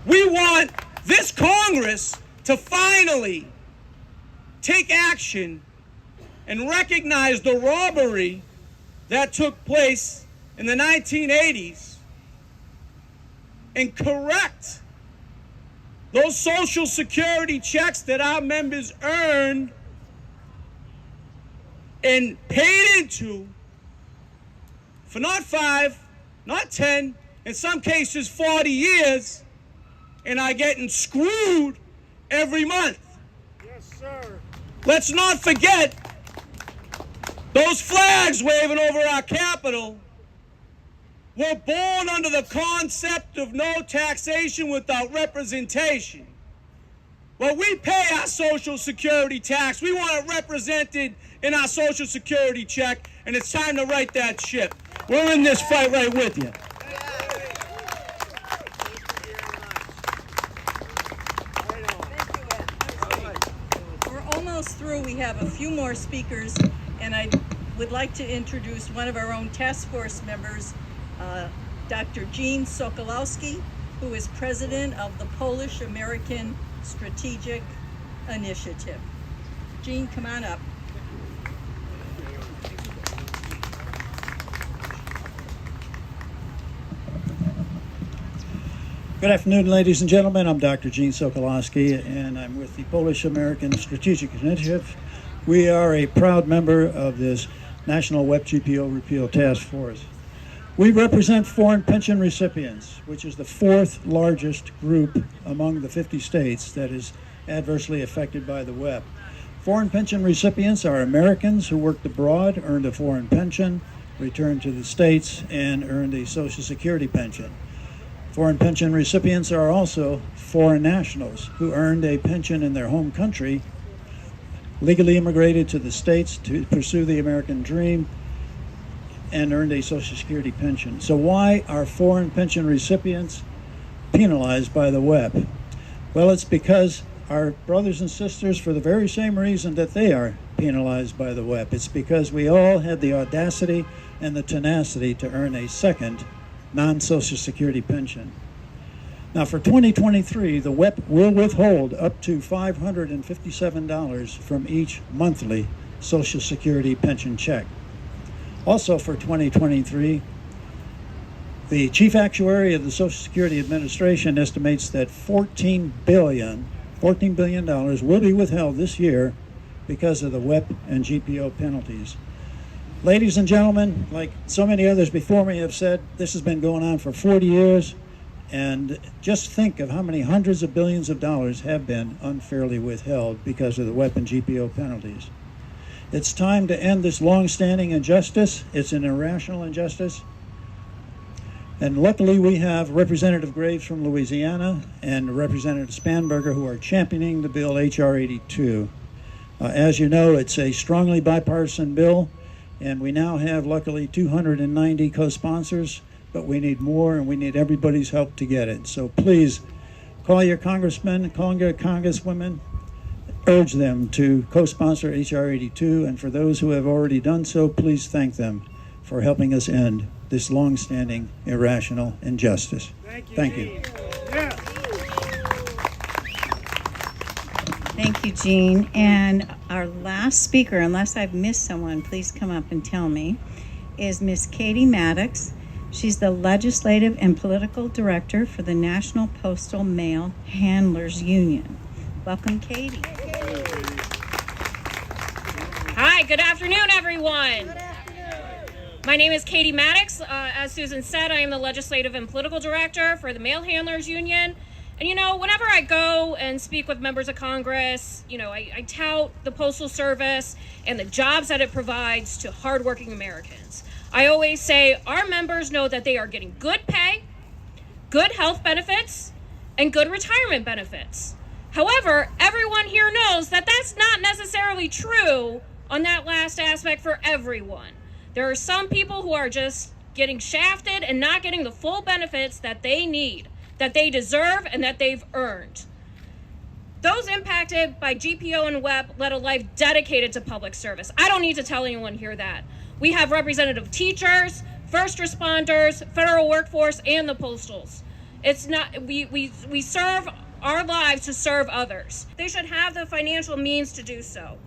We want this Congress to finally take action and recognize the robbery that took place in the 1980s and correct those Social Security checks that our members earned and paid into for not 5, not 10, in some cases 40 years, and are getting screwed every month. Yes, sir. Let's not forget those flags waving over our Capitol were born under the concept of no taxation without representation. Well, we pay our Social Security tax. We want it represented in our Social Security check, and it's time to right that ship. We're in this fight right with you. We're almost through. We have a few more speakers, and I would like to introduce one of our own task force members, Dr. Jean Sokolowski, who is president of the Polish-American Strategic Initiative. Jean, come on up. Good afternoon, ladies and gentlemen. I'm Dr. Gene Sokolowski, and I'm with the Polish-American Strategic Initiative. We are a proud member of this National WEP GPO Repeal Task Force. We represent foreign pension recipients, which is the 4th largest group among the 50 states that is adversely affected by the WEP. Foreign pension recipients are Americans who worked abroad, earned a foreign pension, returned to the States, and earned a Social Security pension. Foreign pension recipients are also foreign nationals who earned a pension in their home country, legally immigrated to the States to pursue the American dream, and earned a Social Security pension. So why are foreign pension recipients penalized by the WEP? Well, it's because our brothers and sisters, for the very same reason that they are penalized by the WEP, it's because we all had the audacity and the tenacity to earn a second non-Social Security pension. Now for 2023, the WEP will withhold up to $557 from each monthly Social Security pension check. Also for 2023, the Chief Actuary of the Social Security Administration estimates that $14 billion will be withheld this year because of the WEP and GPO penalties. Ladies and gentlemen, like so many others before me have said, this has been going on for 40 years, and just think of how many hundreds of billions of dollars have been unfairly withheld because of the WEP and GPO penalties. It's time to end this long-standing injustice. It's an irrational injustice. And luckily we have Representative Graves from Louisiana and Representative Spanberger who are championing the bill H.R. 82. As you know, it's a strongly bipartisan bill, and we now have luckily 290 co-sponsors, but we need more and we need everybody's help to get it. So please call your congressmen, call your congresswomen, urge them to co-sponsor H.R. 82, and for those who have already done so, please thank them for helping us end this long-standing irrational injustice. Thank you. Thank you, Gene. And our last speaker, unless I've missed someone, please come up and tell me, is Miss Katie Maddox. She's the Legislative and Political Director for the National Postal Mail Handlers Union. Welcome, Katie. Hi, good afternoon, everyone. My name is Katie Maddox. As Susan said, I am the Legislative and Political Director for the Mail Handlers Union. And whenever I go and speak with members of Congress, I tout the Postal Service and the jobs that it provides to hardworking Americans. I always say our members know that they are getting good pay, good health benefits, and good retirement benefits. However, everyone here knows that that's not necessarily true on that last aspect for everyone. There are some people who are just getting shafted and not getting the full benefits that they need, that they deserve, and that they've earned. Those impacted by GPO and WEP led a life dedicated to public service. I don't need to tell anyone here that. We have representative teachers, first responders, federal workforce, and the postals. It's not, we serve our lives to serve others. They should have the financial means to do so.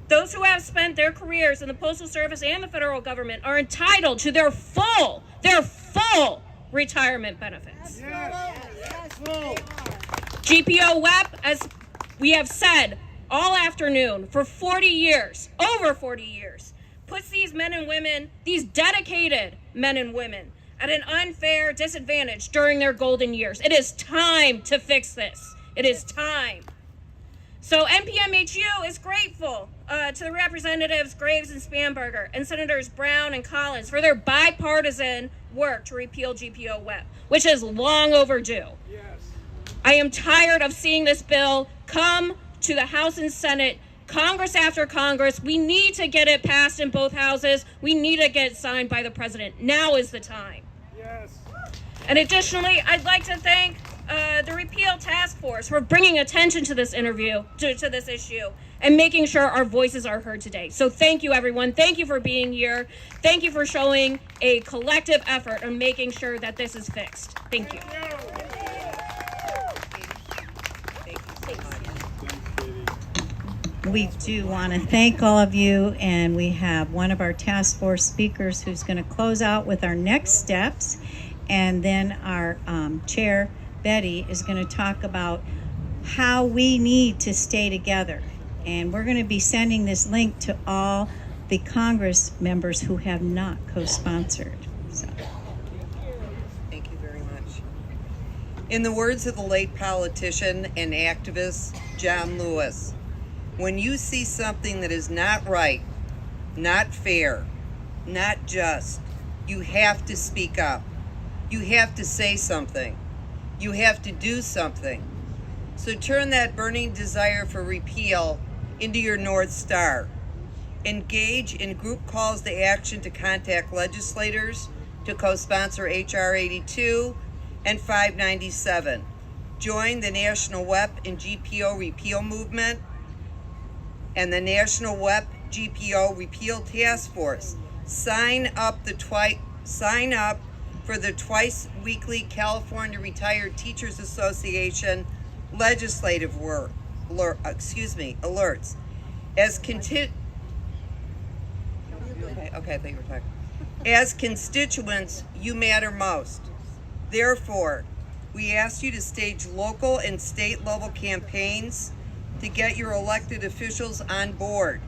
Those who have spent their careers in the Postal Service and the federal government are entitled to their full retirement benefits. GPO WEP, as we have said all afternoon, for 40 years, over 40 years, puts these men and women, these dedicated men and women, at an unfair disadvantage during their golden years. It is time to fix this. It is time. So NPMHU is grateful to the Representatives Graves and Spanberger and Senators Brown and Collins for their bipartisan work to repeal GPO WEP, which is long overdue. Yes. I am tired of seeing this bill come to the House and Senate, Congress after Congress. We need to get it passed in both houses. We need to get it signed by the president. Now is the time. Yes. And additionally, I'd like to thank the Repeal Task Force for bringing attention to this to this issue and making sure our voices are heard today. So thank you, everyone. Thank you for being here. Thank you for showing a collective effort on making sure that this is fixed. Thank you. We do want to thank all of you, and we have one of our task force speakers who's going to close out with our next steps, and then our chair, Betty, is going to talk about how we need to stay together. And we're going to be sending this link to all the Congress members who have not co-sponsored. So. Thank you very much. In the words of the late politician and activist John Lewis, When you see something that is not right, not fair, not just, you have to speak up. You have to say something. You have to do something. So turn that burning desire for repeal into your North Star. Engage in group calls to action to contact legislators to co-sponsor H.R. 82 and 597. Join the National WEP and GPO repeal movement and the National WEP GPO Repeal Task Force. Sign up for the twice weekly California Retired Teachers Association legislative alerts. As constituents, you matter most. Therefore, we ask you to stage local and state level campaigns to get your elected officials on board.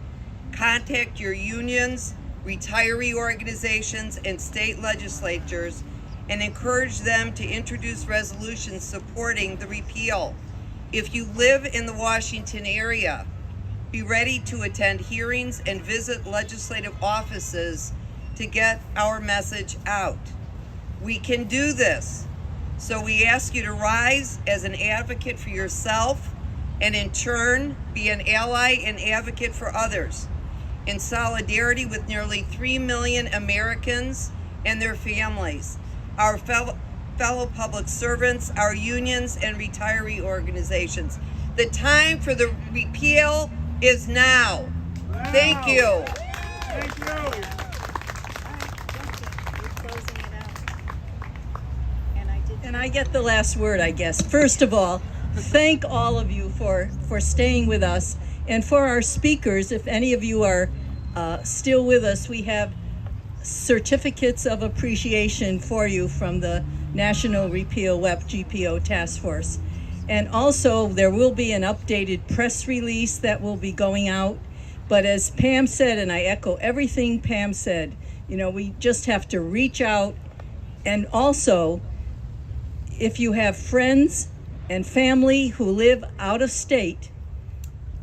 Contact your unions, retiree organizations, and state legislatures and encourage them to introduce resolutions supporting the repeal. If you live in the Washington area, be ready to attend hearings and visit legislative offices to get our message out. We can do this. So we ask you to rise as an advocate for yourself and in turn be an ally and advocate for others. In solidarity with nearly 3 million Americans and their families, our fellow public servants, our unions, and retiree organizations. The time for the repeal is now. Wow. Thank you. Thank you. And I get the last word, I guess. First of all, thank all of you for staying with us. And for our speakers, if any of you are still with us, we have certificates of appreciation for you from the National Repeal WEP GPO Task Force. And also, there will be an updated press release that will be going out. But as Pam said, and I echo everything Pam said, you know, we just have to reach out. And also, if you have friends and family who live out of state,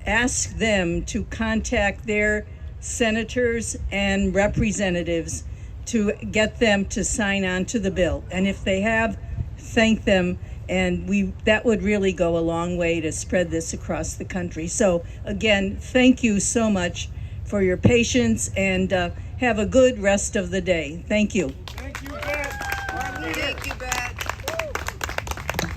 ask them to contact their senators and representatives to get them to sign on to the bill. And if they have, thank them. And that would really go a long way to spread this across the country. So again, thank you so much for your patience and have a good rest of the day. Thank you. Thank you, Beth. Thank you, Beth.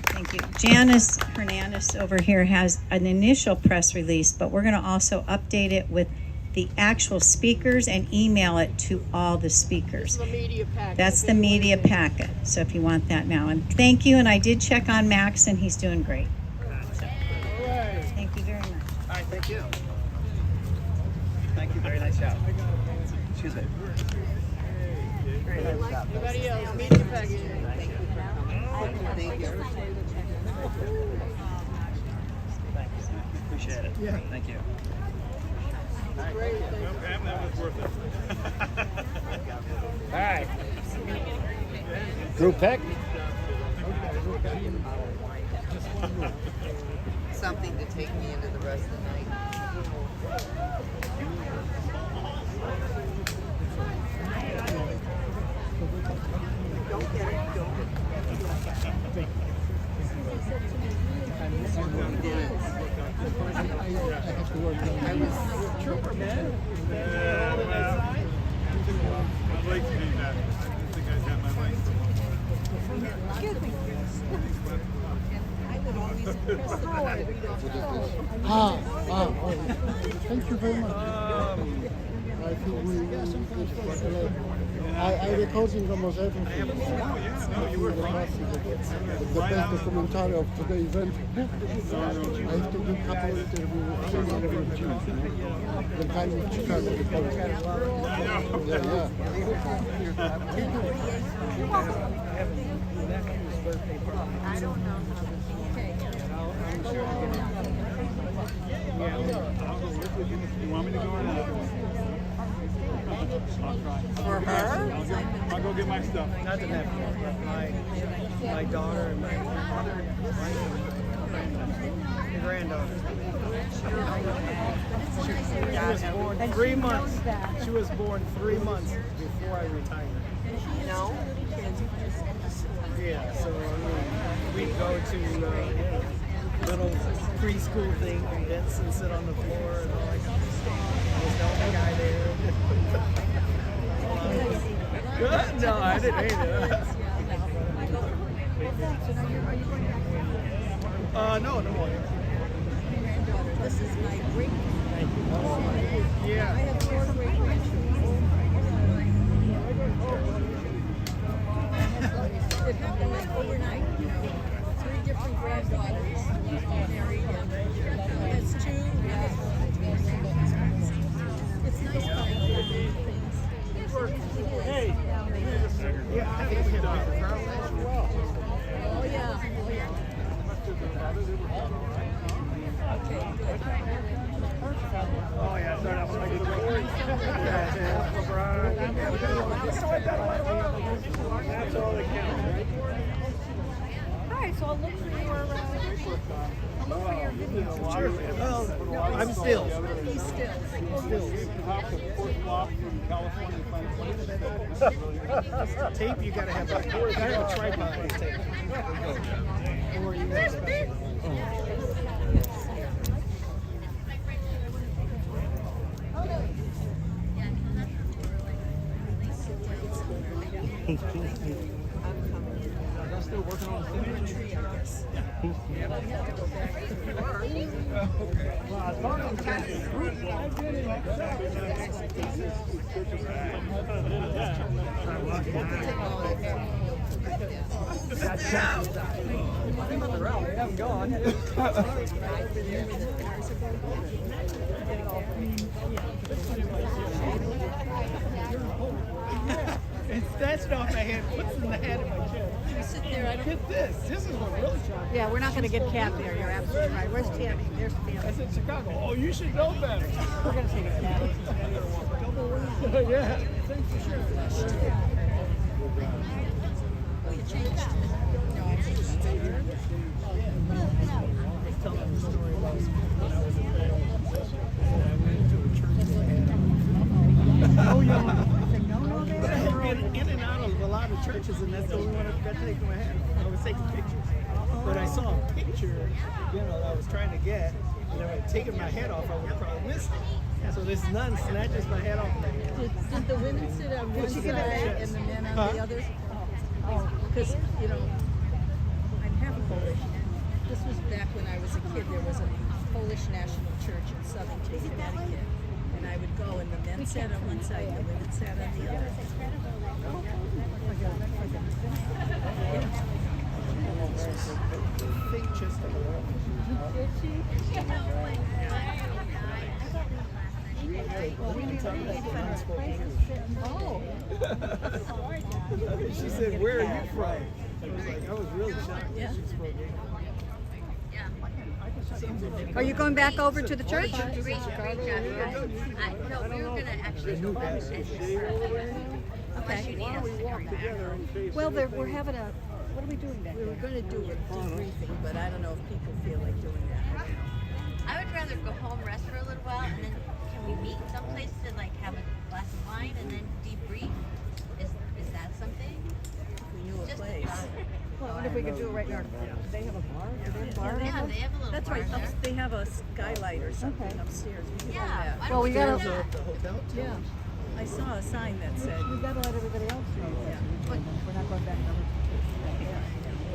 Thank you. Janice Hernandez over here has an initial press release, but we're going to also update it with the actual speakers and email it to all the speakers. That's the media packet. So if you want that now. And thank you. And I did check on Max, and he's doing great. So, thank you very much. All right, thank you. Thank you. Very nice job. Excuse me. Very nice job. Anybody else? Media package. Thank you. Appreciate it. Yeah. Thank you. Great. Pam, that was worth it. All right. Group pick. Something to take me into the rest of the night. Don't get it. Don't get it. I was trooper, man. I'd like to do that. I think I'd have my life. Excuse me. I would always press the button. Thank you very much. I think I recording almost everything. No, you were fine. The best documentary of today's event. I have to do a couple of interviews. The guy with Chicago. I don't know. You want me to go or not? I'll try. For her? I'll go get my stuff. Not to have my daughter and my Your granddaughter. She was born 3 months. She was born 3 months before I retired. No. Yeah, so we'd go to little preschool thing, events, and sit on the floor and all that kind of stuff. I was the only guy there. No, I didn't hate it. No. This is my great. Yeah. I have 4 great grandchildren. It happened like overnight. 3 different granddaughters married, and that's 2. It's nice finding things. Hey. Yeah, I think we had a bigger crowd last year. Oh yeah. Okay, good. Oh yeah, sorry, that was like That's all that counts, right? Alright, so I'll look for your video. Well, I'm still. He's still. Tape, you gotta have a tripod tape. Or you have special. I'm still working on the tree, I guess. They haven't gone. It's snatched off my hand, puts it in the hand of my chest. You sit there, I don't. Get this. This is what really shocks me. Yeah, we're not going to get Kat there. You're absolutely right. Where's Tammy? There's Tammy. I said Chicago. Oh, you should know better. We're going to take a Kat. Yeah. Thanks for sure. We changed. No, I changed. Tell them the story about when I was in bed. I went to a church. Oh, yeah. But I had been in and out of a lot of churches, and that's the only one I got to take my hand. I was taking pictures. But I saw a picture, that I was trying to get, and if I had taken my head off, I would have probably missed it. So this nun snatches my head off. Did the women sit on one side and the men on the other? Oh, because, I'm half Polish. This was back when I was a kid. There was a Polish National Church in Southington, Connecticut. And I would go, and the men sat on one side, and the women sat on the other. Fake chest of a Oh. She said, "Where are you from?" I was really shocked. Yeah. She spoke English. Are you going back over to the church? No, we were going to actually go back and Okay. Well, we're having a. What are we doing back We were there? going to do a debriefing, but I don't know if people feel like doing that. I would rather go home, rest for a little while, and then can we meet someplace to have a glass of wine and then debrief? Is that something? We knew a place. Well, I wonder if we could do it right now. Do they have a bar? Do they have a bar? Yeah, they have a little That's bar right. there. They have a skylight or something upstairs. We can go Yeah, there. why Well, we gotta. The hotel. Yeah. I saw a sign that said. We gotta let everybody else know. Yeah. We're not going back.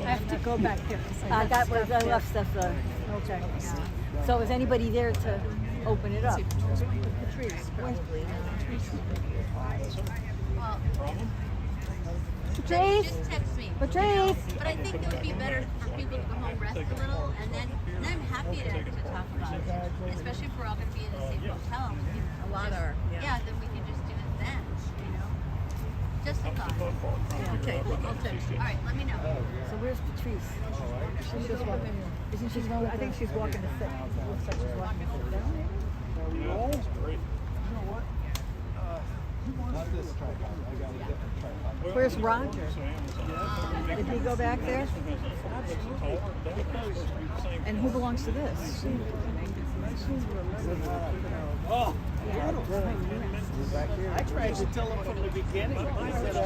I have to go back there. That was I left stuff. Okay. So is anybody there to open it up? Patrice, probably. Well, Patrice? just text me. Patrice? But I think it would be better for people to go home, rest a little, and then I'm happy to talk about it. Especially if we're all going to be in the same hotel. A lot are. Yeah, then we can just do it then, Just a thought. Okay, I'll text you. All right, let me know. So where's Patrice? She's just walking. Isn't she going? I think she's walking to sit. Looks like she's walking to sit down. No, great. You know what? Where's Roger? Did he go back there? And who belongs to this? Oh, I tried to tell him from the beginning. I said,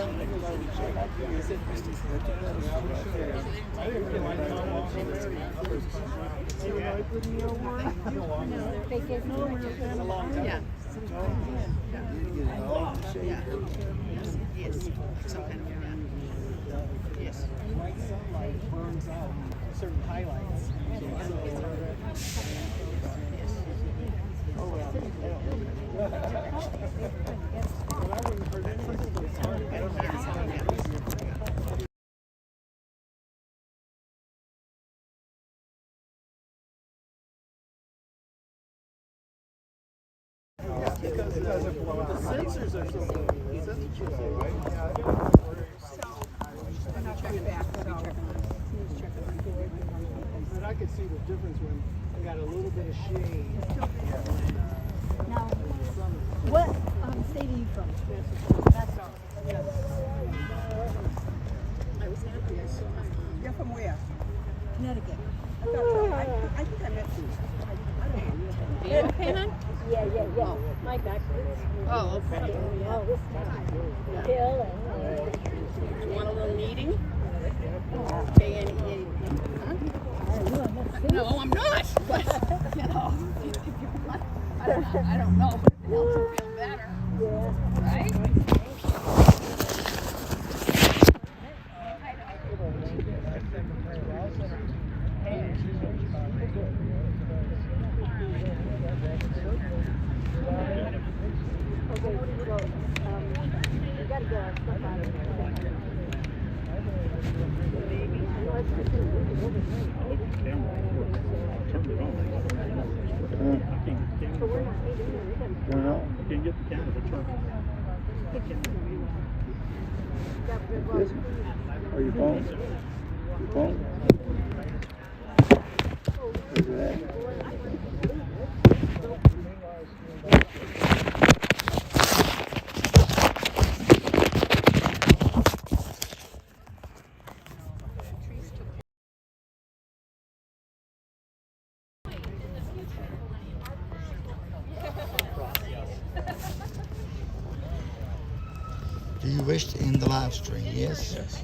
Yeah. Yes. Some kind of yes. Sunlight burns out certain highlights. Because the sensors are so good. But I could see the difference when I got a little bit of shade. Now, what state are you from? That's all. Yes. I was happy I saw him. You're from where? Connecticut. I think I met you. Yeah, yeah. My back hurts. Oh, okay. Oh, this time. Hill and You want a little meeting? No, I'm not. But, you know, if you want, I don't know, but it helps you feel better. Yeah. Right? Can't get the camera to turn. Are you phone? Your phone? Look at that. Do you wish to end the live stream? Yes? Yes.